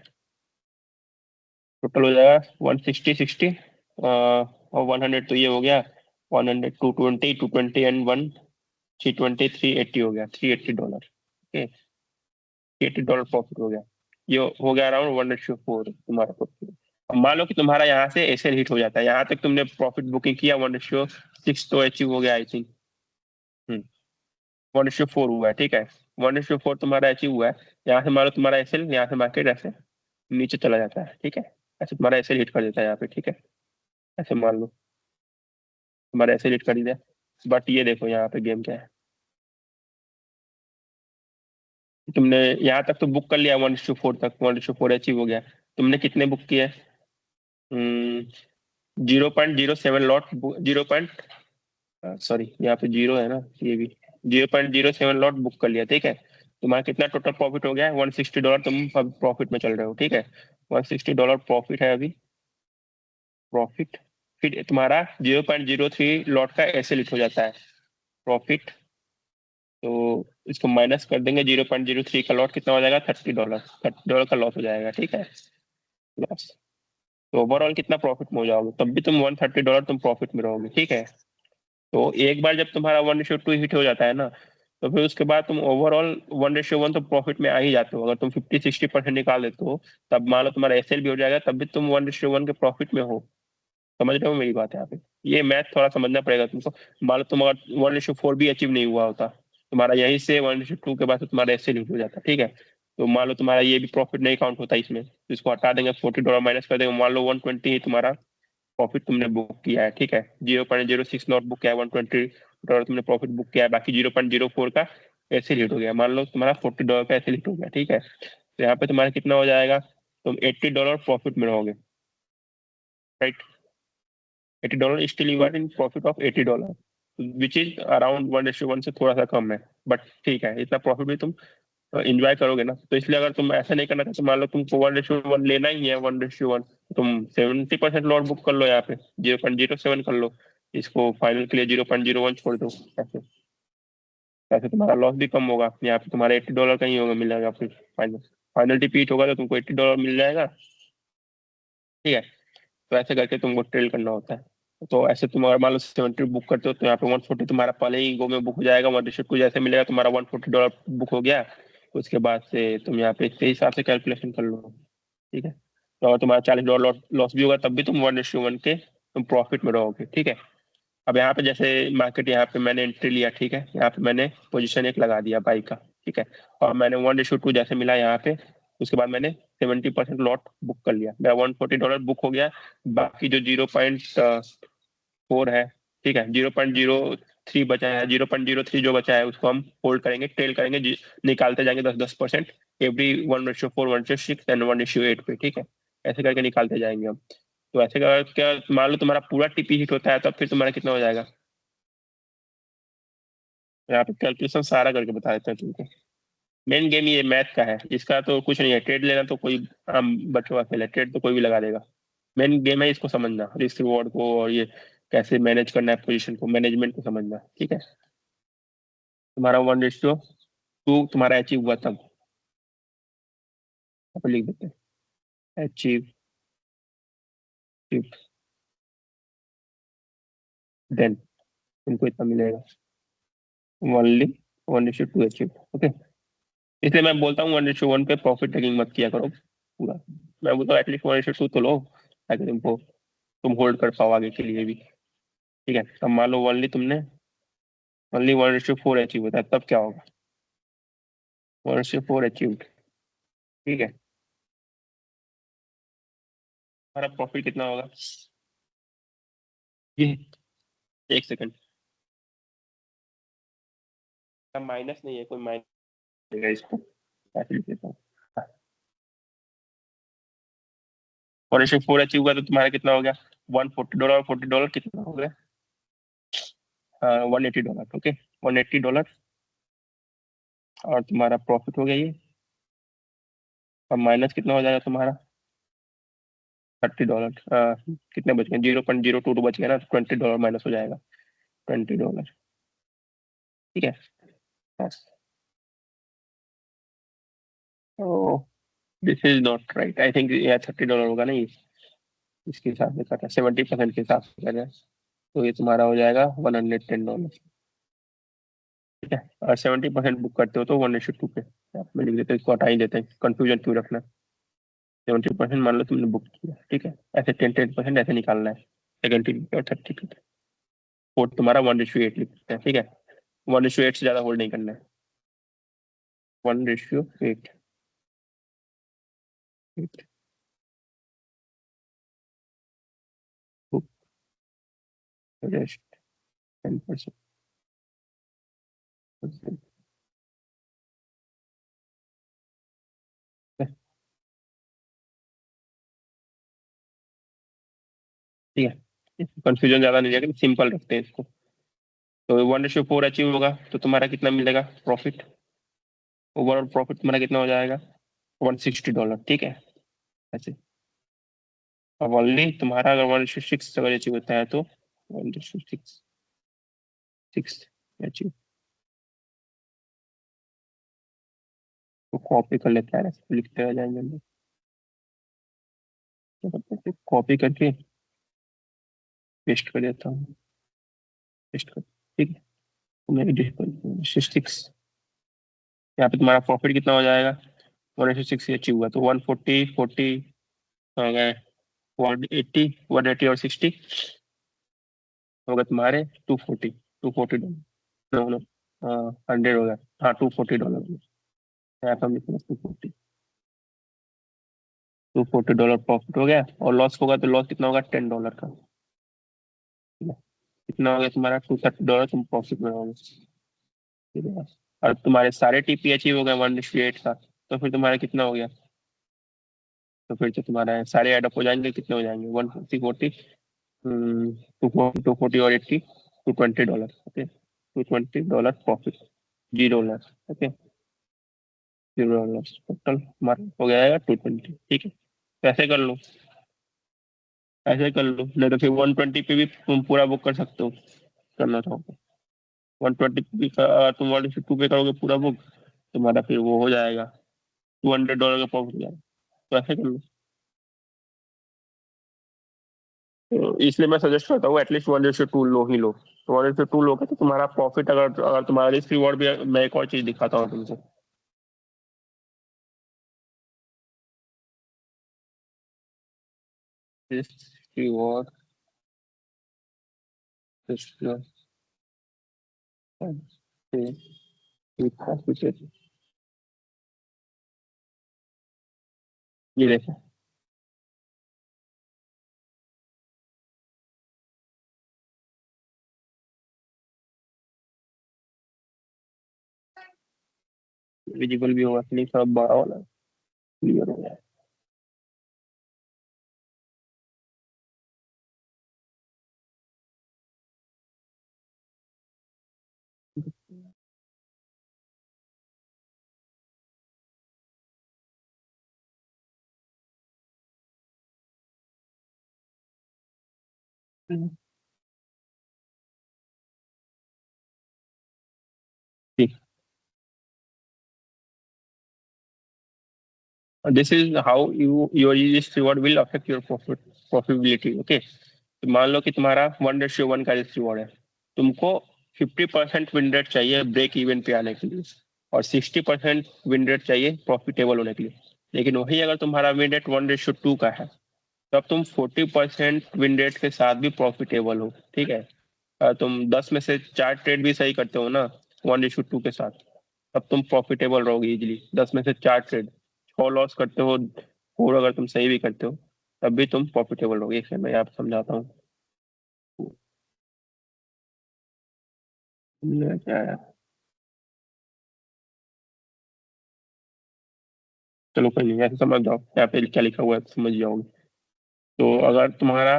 Speaker 1: टोटल हो जाएगा 160 60 और 100, तो ये हो गया 100, 220 220 एंड 1 320 380 हो गया, $380, ओके। $380 प्रॉफिट हो गया। ये हो गया अराउंड 1:4 तुम्हारा प्रॉफिट। अब मान लो कि तुम्हारा यहाँ से एसएल हिट हो जाता है, यहाँ तक तुमने प्रॉफिट बुकिंग किया 1:6 तो अचीव हो गया आई थिंक, 1:4 हुआ है, ठीक है। 1:4 तुम्हारा अचीव हुआ है। यहाँ से मान लो तुम्हारा एसएल, यहाँ से मार्केट ऐसे नीचे चला जाता है, ठीक है। ऐसे तुम्हारा एसएल हिट कर देता है यहाँ पे, ठीक है। ऐसे मान लो तुम्हारा ऐसे रेट कर ही दिया, बट ये देखो यहाँ पे गेम क्या है, तुमने यहाँ तक तो बुक कर लिया 1:4 तक, 1:4 अचीव हो गया। तुमने कितने बुक किए, 0.07 लॉट, 0. सॉरी यहाँ पे जीरो है ना, ये भी 0.07 लॉट बुक कर लिया, ठीक है। तुम्हारा कितना टोटल प्रॉफिट हो गया है, $160 तुम अब प्रॉफिट में चल रहे हो, ठीक है। $160 प्रॉफिट है अभी, प्रॉफिट। फिर तुम्हारा 0.03 लॉट का ऐसे लिट हो जाता है प्रॉफिट, तो इसको माइनस कर देंगे, 0.03 का लॉट कितना हो जाएगा, $30 का लॉस हो जाएगा, ठीक है, लॉस। तो ओवरऑल कितना प्रॉफिट में हो जाओगे, तब भी तुम $130 तुम प्रॉफिट में रहोगे, ठीक है। तो एक बार जब तुम्हारा 1:2 हिट हो जाता है ना, तो फिर उसके बाद तुम ओवरऑल 1:1 तो प्रॉफिट में आ ही जाते हो। अगर तुम 50-60% निकाल देते हो, तब मान लो तुम्हारा एसएल भी हो जाएगा, तब भी तुम 1:1 के प्रॉफिट में हो। समझ रहे हो मेरी बात यहाँ पे, ये मैथ थोड़ा समझना पड़ेगा तुमको। मान लो तुम अगर 1:4 भी अचीव नहीं हुआ होता, तुम्हारा यहीं से 1:2 के बाद तो तुम्हारा एसएल हिट हो जाता, ठीक है। तो मान लो तुम्हारा ये भी प्रॉफिट नहीं काउंट होता इसमें, तो इसको हटा देंगे, $40 माइनस कर देंगे, मान लो 120 ही तुम्हारा प्रॉफिट तुमने बुक किया है, ठीक है, 0.06 नॉट बुक किया है, $120 तुमने प्रॉफिट बुक किया है, बाकी 0.04 का ऐसे हिट हो गया, मान लो तुम्हारा $40 का ऐसे हिट हो गया, ठीक है। तो यहाँ पे तुम्हारा कितना हो जाएगा, तुम $80 प्रॉफिट में रहोगे, right. $80 still you are in profit of $80, which is around 1:1 से थोड़ा सा कम है, बट ठीक है, इतना प्रॉफिट भी तुम एंजॉय करोगे ना। तो इसलिए अगर तुम ऐसा नहीं करना चाहते, मान लो तुमको 1:1 लेना ही है, 1:1, तुम 70% लॉट बुक कर लो, यहाँ पे 0.07 कर लो, इसको फाइनल के लिए 0.01 छोड़ दो, ऐसे ऐसे तुम्हारा लॉस भी कम होगा, यहाँ पे तुम्हारा $80 का ही होगा, मिलेगा फिर फाइनल फाइनल रिपीट होगा तो तुमको $80 मिल जाएगा, ठीक है। तो ऐसे करके तुमको ट्रेल करना होता है। तो ऐसे तुम अगर मान लो 70 बुक करते हो तो यहाँ पे 140 तुम्हारा पहले ही गो में बुक हो जाएगा, 1 को जैसे मिलेगा तुम्हारा $140 बुक हो गया, तो उसके बाद से तुम यहाँ पे इसके हिसाब से कैलकुलेशन कर लो, ठीक है। तो अगर तुम्हारा $40 लॉस भी होगा तब भी तुम 1:1 के तुम प्रॉफिट में रहोगे, ठीक है। अब यहाँ पे जैसे मार्केट, यहाँ पे मैंने एंट्री लिया, ठीक है, यहाँ पे मैंने पोजीशन एक लगा दिया बाई का, ठीक है, और मैंने 1:2 जैसे मिला यहाँ पे, उसके बाद मैंने 70% लॉट बुक कर लिया, मेरा $140 बुक हो गया, बाकी जो 0.4 है, ठीक है, 0.03 बचा है, 0.03 जो बचा है उसको हम होल्ड करेंगे, टेल करेंगे, निकालते जाएंगे 10% एवरी 1:4 1:6 एंड 1:8 पे, ठीक है, ऐसे करके निकालते जाएंगे हम। तो ऐसे कर क्या, मान लो तुम्हारा पूरा टीपी हिट होता है तब फिर तुम्हारा कितना हो जाएगा, यहाँ पे कैलकुलेशन सारा करके बता देता है तुमको। मेन गेम ये मैथ का है, इसका तो कुछ नहीं है, ट्रेड लेना तो कोई आम बच्चों का खेल है, ट्रेड तो कोई भी लगा देगा, मेन गेम है इसको समझना, रिस्क रिवॉर्ड को, और ये कैसे मैनेज करना है पोजीशन को, मैनेजमेंट को समझना, ठीक है। तुम्हारा 1:2 तुम्हारा अचीव हुआ तब, यहाँ पे लिख देते हैं अचीव, देन तुमको इतना मिलेगा, ओनली 1:2 अचीव, ओके। इसलिए मैं बोलता हूँ 1:1 पे प्रॉफिट टेकिंग मत किया करो पूरा, मैं बोलता हूँ एटलीस्ट 1:2 तो लो, ताकि तुमको तुम होल्ड कर पाओ आगे के लिए भी, ठीक है। अब मान लो ओनली 1:4 अचीव होता है, तब क्या होगा, 1:4 अचीव, ठीक है, हमारा प्रॉफिट कितना होगा, ये एक सेकंड, माइनस नहीं है, कोई माइनस देगा इसको, ऐसे लिख देता हूँ, 1:4 अचीव हुआ तो तुम्हारा कितना हो गया, $140, $40 कितना हो गया, $180, ओके, $180, और तुम्हारा प्रॉफिट हो गया ये, और माइनस कितना हो जाएगा तुम्हारा $30, कितने बच गए, 0.022 बच गया ना, $20 माइनस हो जाएगा, $20, ठीक है। बस, तो this is not right, I think यह $30 होगा नहीं, इसके हिसाब से कटा 70% के हिसाब से करें, तो ये तुम्हारा हो जाएगा $110, ठीक है। और 70% बुक करते हो तो 1:2 पे आप में लिख देते हैं, इसको हटा ही देते हैं, कंफ्यूजन क्यों रखना, 70% मान लो तुमने बुक किया, ठीक है, ऐसे 10% ऐसे निकालना है, सेकेंड और 30, फोर्थ तुम्हारा 1:8 लिख सकते हैं, ठीक है, 1:8 से ज्यादा होल्ड नहीं करना है, 1:8, रेस्ट 10%, ठीक है, कंफ्यूजन ज्यादा नहीं रहेगा, सिंपल रखते हैं इसको। तो 1:4 अचीव होगा तो तुम्हारा कितना मिलेगा प्रॉफिट, ओवरऑल प्रॉफिट तुम्हारा कितना हो जाएगा, $160, ठीक है, ऐसे। अब ओनली तुम्हारा अगर 1:6 अगर अचीव होता है तो 1:6 अचीव, तो कॉपी कर लेते हैं, ऐसे लिखते रह जाएंगे हम लोग, क्या करते हैं, कॉपी करके पेस्ट कर देता हूँ, पेस्ट कर, ठीक है, तो मैं एडिट कर 1:6, यहाँ पे तुम्हारा प्रॉफिट कितना हो जाएगा, 1:6 से अचीव हुआ तो 140 हो गए, 180 और 60 होगा तुम्हारे 240, $240, नो नो, 100 हो गया, हाँ $240, यहाँ पे हम लिखेंगे $240 प्रॉफिट हो गया, और लॉस होगा तो लॉस कितना होगा $10 का। कितना हो गया तुम्हारा $230, तुम प्रॉफिट में रहोगे। ठीक है, और तुम्हारे सारे टीपी अचीव हो गए 1:8 का, तो फिर तुम्हारा कितना हो गया, तो फिर तो तुम्हारा सारे एडअप हो जाएंगे, कितने हो जाएंगे 140 240 और 80 $220। Okay, $220 profit, 0 loss. Okay, 0 loss, total हमारा हो जाएगा 220। ठीक है, तो ऐसे कर लो, ऐसे कर लो, नहीं तो फिर 120 पे भी तुम पूरा बुक कर सकते हो, करना चाहो तो। 120 पे भी अगर तुम 1:2 पे करोगे पूरा बुक, तुम्हारा फिर वो हो जाएगा $200 का प्रॉफिट हो जाएगा। तो ऐसे कर लो। तो इसलिए मैं सजेस्ट करता हूँ एटलीस्ट 1:2 लो ही लो। तो 1:2 लोगे तो तुम्हारा प्रॉफिट, अगर अगर तुम्हारा रिस्क रिवॉर्ड भी, मैं एक और चीज दिखाता हूँ तुमको। रिस्क रिवॉर्ड, रिस्क रिवॉर्ड, ये देखो, विजिबल भी होगा, क्लिक सब बड़ा वाला क्लियर हो गया। ठीक, this is how your risk reward will affect your profitability. Okay, तो मान लो कि तुम्हारा 1:1 का रिस्क रिवॉर्ड है, तुमको 50% विन रेट चाहिए ब्रेक इवन पे आने के लिए, और 60% विन रेट चाहिए प्रॉफिटेबल होने के लिए। लेकिन वही अगर तुम्हारा विन रेट 1:2 का है, तब तुम 40% विन रेट के साथ भी प्रॉफिटेबल हो। ठीक है, तुम 10 में से 4 ट्रेड भी सही करते हो ना 1:2 के साथ, तब तुम प्रॉफिटेबल रहोगे इजिली। 10 में से 4 ट्रेड, 6 लॉस करते हो, 4 अगर तुम सही भी करते हो, तब भी तुम प्रॉफिटेबल रहोगे। इसलिए मैं आपको समझाता हूँ। क्या है, चलो कोई नहीं, ऐसे समझ जाओ यहाँ पे क्या लिखा हुआ है, तो समझ जाओगे। तो अगर तुम्हारा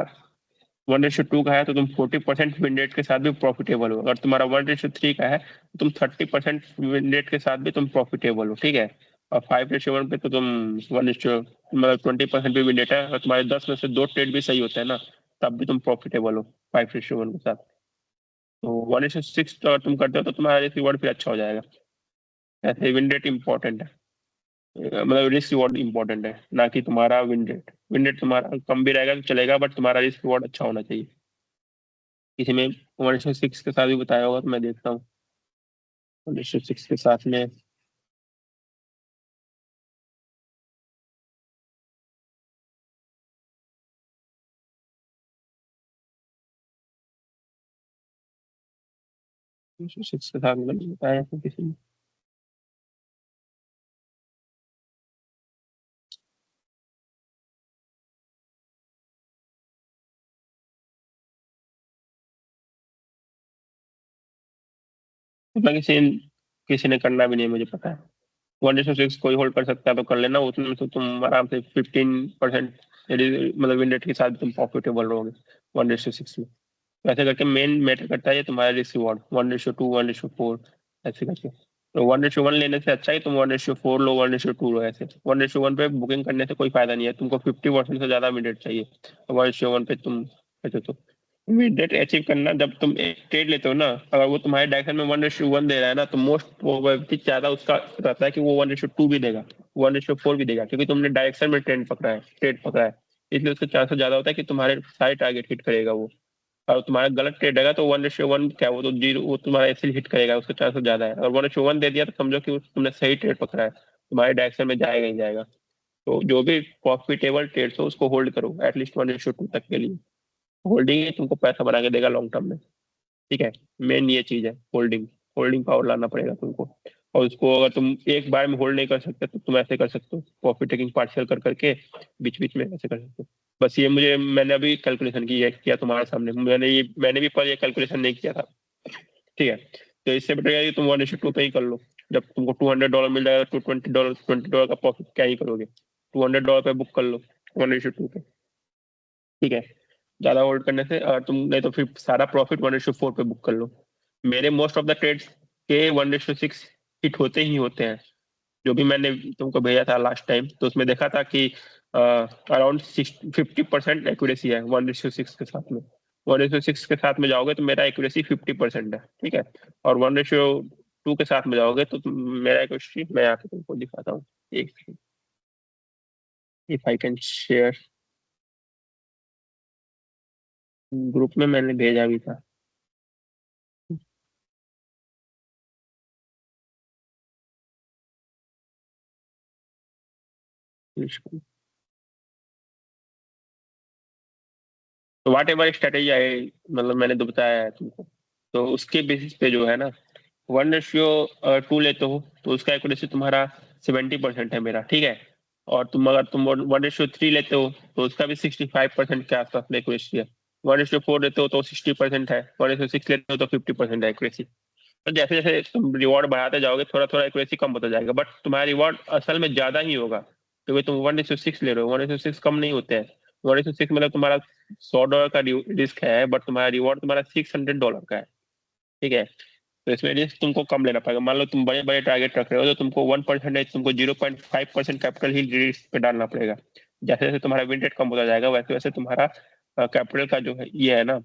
Speaker 1: 1:2 का है तो तुम 40% विन रेट के साथ भी प्रॉफिटेबल हो। अगर तुम्हारा 1:3 का है तो तुम 30% विन रेट के साथ भी तुम प्रॉफिटेबल हो। ठीक है, और 5:1 पे तो तुम मतलब 20% भी विन रेट है, और तुम्हारे 10 में से 2 ट्रेड भी सही होते हैं ना, तब भी तुम प्रॉफिटेबल हो 5:1 के साथ। तो 1:6 तो अगर तुम करते हो तो तुम्हारा रिवॉर्ड फिर अच्छा हो जाएगा। ऐसे विन रेट इंपॉर्टेंट है, मतलब रिस्क रिवॉर्ड इंपॉर्टेंट है, ना कि तुम्हारा विन रेट। विन रेट तुम्हारा कम भी रहेगा तो चलेगा, बट तुम्हारा रिस्क रिवॉर्ड अच्छा होना चाहिए। किसी में 1:6 के साथ भी बताया होगा, तो मैं देखता हूँ 1:6 के साथ में। 1:6 के साथ में नहीं बताया था किसी ने। मतलब किसी ने करना भी नहीं, मुझे पता है। 1:6 कोई होल्ड कर सकता है तो कर लेना, उसमें तो तुम आराम से 15% मतलब विन रेट के साथ तुम प्रॉफिटेबल रहोगे 1:6 में। वैसे करके मेन मैटर करता है ये तुम्हारा रिस्क रिवॉर्ड 1:2 1:4 ऐसे करके। तो 1:1 लेने से अच्छा है तुम 1:4 लो, 1:2 लो। ऐसे 1:1 पे बुकिंग करने से कोई फायदा नहीं है, तुमको 50% से ज्यादा मिड रेट चाहिए। 1:1 पे तुम ऐसे तो मिड रेट अचीव करना, जब तुम एक ट्रेड लेते हो ना, अगर वो तुम्हारे डायरेक्शन में 1:1 दे रहा है ना, तो मोस्ट प्रोबेबिलिटी ज्यादा उसका रहता है कि वो 1:2 भी देगा, 1:4 भी देगा, क्योंकि तुमने डायरेक्शन में ट्रेड पकड़ा है। इसलिए उसका चांसेस ज्यादा होता है कि तुम्हारे सारे टारगेट हिट करेगा वो। और तुम्हारा गलत ट्रेड रहेगा तो 1:1 क्या, वो तो जीरो, वो तुम्हारा ऐसे हिट करेगा, उसका चांसेस ज्यादा है। और 1:1 दे दिया तो समझो कि तुमने सही ट्रेड पकड़ा है, तुम्हारे डायरेक्शन में जाएगा ही जाएगा। तो जो भी प्रॉफिटेबल ट्रेड्स हो उसको होल्ड करो एटलीस्ट 1:2 तक के लिए। होल्डिंग ही तुमको पैसा बना के देगा लॉन्ग टर्म में। ठीक है, मेन ये चीज है होल्डिंग। होल्डिंग पावर लाना पड़ेगा तुमको। और उसको अगर तुम एक बार में होल्ड नहीं कर सकते तो तुम ऐसे कर सकते हो, प्रॉफिट टेकिंग पार्शियल कर करके बीच बीच में ऐसे कर सकते हो। बस ये मैंने अभी कैलकुलेशन किया तुम्हारे सामने, मैंने भी पर ये कैलकुलेशन नहीं किया था। ठीक है, तो इससे बेटर है कि तुम 1:2 पे ही कर लो। जब तुमको $200 मिल जाएगा तो $20 का प्रॉफिट क्या ही करोगे, $200 पे बुक कर लो 1:2 पे। ठीक है, ज्यादा होल्ड करने से अगर तुम नहीं तो फिर सारा प्रॉफिट 1:4 पे बुक कर लो। मेरे मोस्ट ऑफ द ट्रेड्स के 1:6 हिट होते ही होते हैं। जो भी मैंने तुमको भेजा था लास्ट टाइम, तो उसमें देखा था कि अराउंड 50% एक्यूरेसी है 1:6 के साथ में। 1:6 के साथ में जाओगे तो मेरा एक्यूरेसी 50% है। ठीक है, और 1:2 के साथ में जाओगे तो मेरा एक्यूरेसी मैं यहाँ पे तुमको दिखाता हूँ। एक second, if I can share, group में मैंने भेजा भी था। तो वाट एवर स्ट्रेटेजी आई, मतलब मैंने तो बताया है तुमको, तो उसके बेसिस पे जो है ना, 1:2 लेते हो तो उसका एक्यूरेसी तुम्हारा 70% है मेरा। ठीक है, और अगर तुम 1:3 लेते हो तो उसका भी 65% के आसपास में एक्यूरेसी है। 1:4 लेते हो तो 60% है, 1:6 लेते हो तो 50% है एक्यूरेसी। तो जैसे जैसे तुम रिवॉर्ड बढ़ाते जाओगे थोड़ा थोड़ा एक्यूरेसी कम होता जाएगा, बट तुम्हारा रिवॉर्ड असल में ज्यादा ही होगा, क्योंकि तुम 1:6 ले रहे हो। 1:6 कम नहीं होते हैं। 1:6 मतलब तुम्हारा $100 का रिस्क है, बट तुम्हारा रिवॉर्ड तुम्हारा $600 का है। ठीक है, तो इसमें रिस्क तुमको कम लेना पड़ेगा। मान लो तुम बड़े बड़े टारगेट रख रहे हो तो तुमको 1%, तुमको 0.5% कैपिटल ही रिस्क पे डालना पड़ेगा। जैसे जैसे तुम्हारा विन रेट कम होता जाएगा वैसे वैसे तुम्हारा कैपिटल का जो है ये है ना,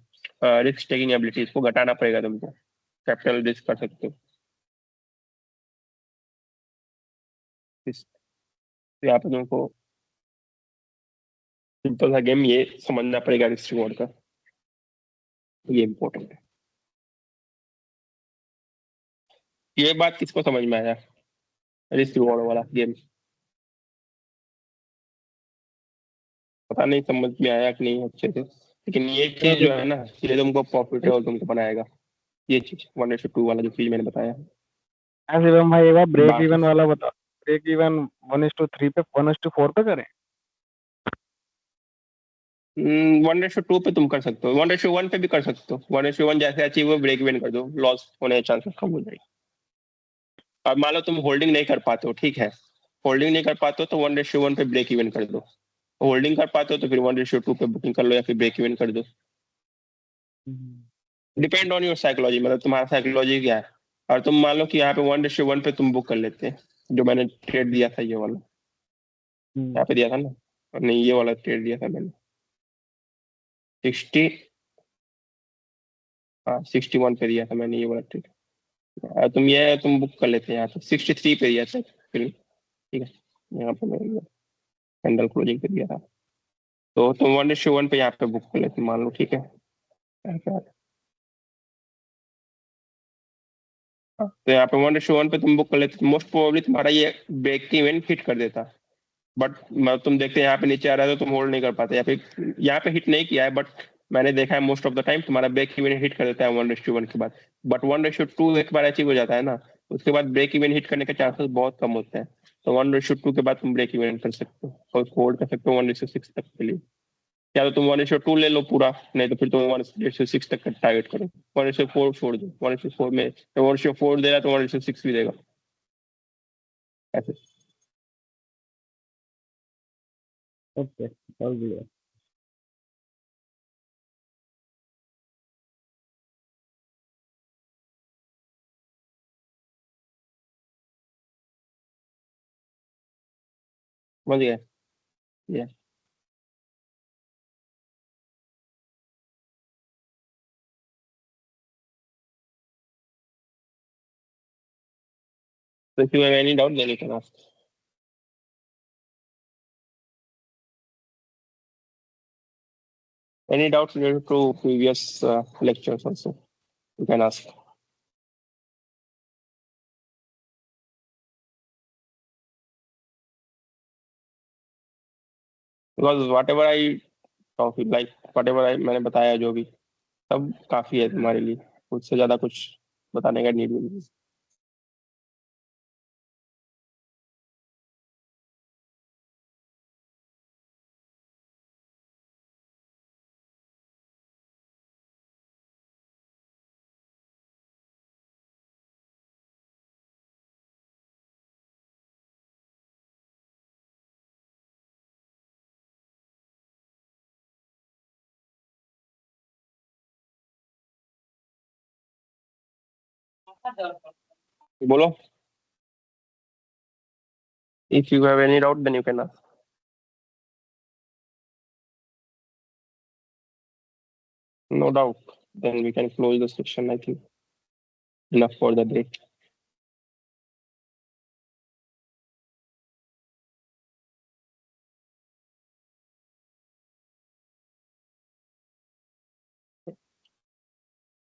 Speaker 1: रिस्क टेकिंग एबिलिटी, इसको घटाना पड़ेगा तुमको। कैपिटल रिस्क कर सकते हो तो यहाँ पे तुमको सिंपल सा गेम ये समझना पड़ेगा रिस्क रिवॉर्ड का, ये इंपॉर्टेंट है। ये बात किसको समझ में आया, रिस्क रिवॉर्ड वाला गेम? पता नहीं समझ में आया कि नहीं अच्छे से, लेकिन ये चीज जो है ना, ये तुमको प्रॉफिट है और तुमको बनाएगा, ये चीज 1:2 वाला जो चीज मैंने बताया है।
Speaker 3: हाँ शिवम भाई, एक बार ब्रेक
Speaker 1: बाकी
Speaker 3: इवन वाला बता। ब्रेक इवन 1:3 पे 1:4 पे करें?
Speaker 1: 1:2 पे तुम कर सकते हो, 1:1 पे भी कर सकते हो। 1:1 जैसे अचीव हो ब्रेक इवन कर दो, लॉस होने के चांसेस कम हो जाएगी। अब मान लो तुम होल्डिंग नहीं कर पाते हो, ठीक है, होल्डिंग नहीं कर पाते हो तो 1:1 पे ब्रेक इवन कर दो। होल्डिंग कर पाते हो तो फिर 1:2 पे बुकिंग कर लो या फिर ब्रेक इवन कर दो। डिपेंड ऑन योर साइकोलॉजी, मतलब तुम्हारा साइकोलॉजी क्या है। और तुम मान लो कि यहाँ पे 1:1 पे तुम बुक कर लेते हैं, जो मैंने ट्रेड दिया था ये वाला, यहाँ पे दिया था ना, और नहीं ये वाला ट्रेड दिया था मैंने 60, हाँ 61 पे दिया था मैंने ये वाला ट्रेड। तुम बुक कर लेते हैं यहाँ पे 63 पे दिया था फिर। ठीक है, यहाँ पे मैंने कैंडल क्लोजिंग पे दिया था, तो तुम 1:1 पे यहाँ पे बुक कर लेते मान लो। ठीक है, यहाँ पे तो यहाँ पे 1:1 पे तुम बुक कर लेते, मोस्ट प्रोबेबली तुम्हारा ये ब्रेक इवन हिट कर देता। बट तुम देखते हैं यहाँ पे नीचे आ रहा है तो तुम होल्ड नहीं कर पाते, या फिर यहाँ पे हिट नहीं किया है, बट मैंने देखा है मोस्ट ऑफ द टाइम तुम्हारा ब्रेक इवन हिट कर देता है 1:1 के बाद। बट 1:2 एक बार अचीव हो जाता है ना, उसके बाद ब्रेक इवन हिट करने के चांसेस बहुत कम होते हैं। तो 1:2 के बाद तुम ब्रेक इवन कर सकते हो और होल्ड कर सकते हो 1:6 तक के लिए। या तो तुम 1:2 ले लो पूरा, नहीं तो फिर तुम 1:6 तक का टारगेट करो। 1:4 छोड़ दो, 1:4 में 1:4 दे रहा तो 1:6 भी देगा, ऐसे।
Speaker 3: ओके, समझ गया।
Speaker 1: समझ गया ये। तो if you have any doubt then you can ask. Any doubts related to previous lectures also you can ask. Because whatever I talk like whatever मैंने बताया जो भी, सब काफी है तुम्हारे लिए, उससे ज्यादा कुछ बताने का नीड नहीं है। बोलो. If you have any doubt, then you can ask. No doubt. Then we can close the section. I think enough for the day.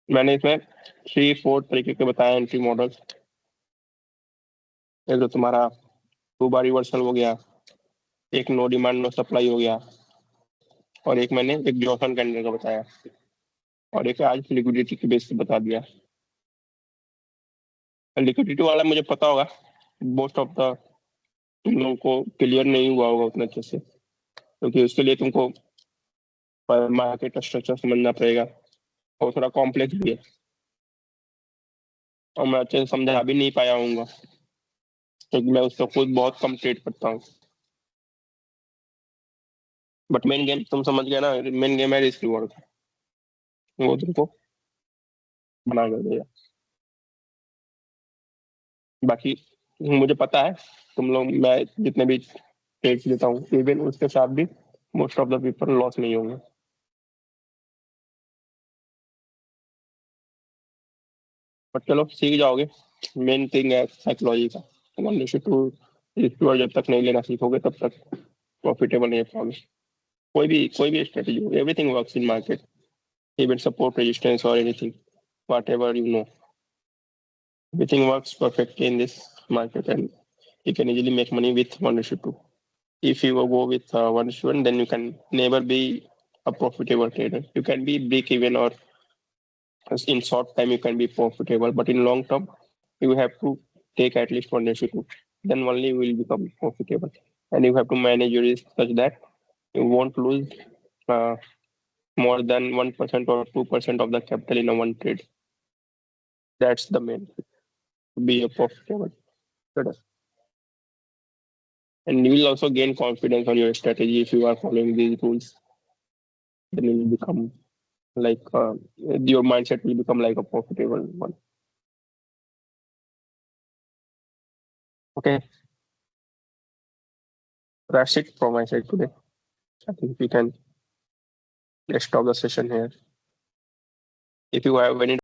Speaker 1: मैंने इसमें 3-4 तरीके के बताए एंट्री मॉडल्स. एक तो तुम्हारा 2 बार रिवर्सल हो गया, एक नो डिमांड नो सप्लाई हो गया, और एक मैंने एक जॉनसन कैंडल का बताया, और एक आज लिक्विडिटी के बेस पे बता दिया. लिक्विडिटी वाला मुझे पता होगा, मोस्ट ऑफ द तुम लोगों को क्लियर नहीं हुआ होगा उतना अच्छे से, क्योंकि उसके लिए तुमको मार्केट स्ट्रक्चर समझना पड़ेगा और थोड़ा कॉम्प्लेक्स भी है, और मैं अच्छे से समझा भी नहीं पाया हूँ, क्योंकि मैं उसको खुद बहुत कम ट्रेड करता हूँ. बट मेन गेम तुम समझ गया ना, मेन गेम है रिस्क रिवॉर्ड का, वो तुमको बना कर देगा. बाकी मुझे पता है तुम लोग, मैं जितने भी ट्रेड्स लेता हूँ इवन उसके साथ भी most of the people loss नहीं होंगे. बट चलो सीख जाओगे. मेन थिंग है साइकोलॉजी का. वन टू रिस्क जब तक नहीं लेना सीखोगे तब तक प्रॉफिटेबल नहीं पाओगे. कोई भी स्ट्रेटेजी हो, everything works in market, even support resistance or anything, whatever you know. Everything works perfectly in this market, and you can easily make money with 1:2. If you go with 1:1, then you can never be a profitable trader. You can be break even, or in short time you can be profitable, but in long term you have to take at least 1:2. Then only you will become profitable, and you have to manage your risk such that you won't lose uh, more than 1% or 2% of the capital in a one trade. That's the main thing, to be a profitable trader. And you will also gain confidence on your strategy if you are following these rules. Then you will become like your mindset will become like a profitable one. Okay, that's it from my side today. I think we can let's stop the session here. If you have any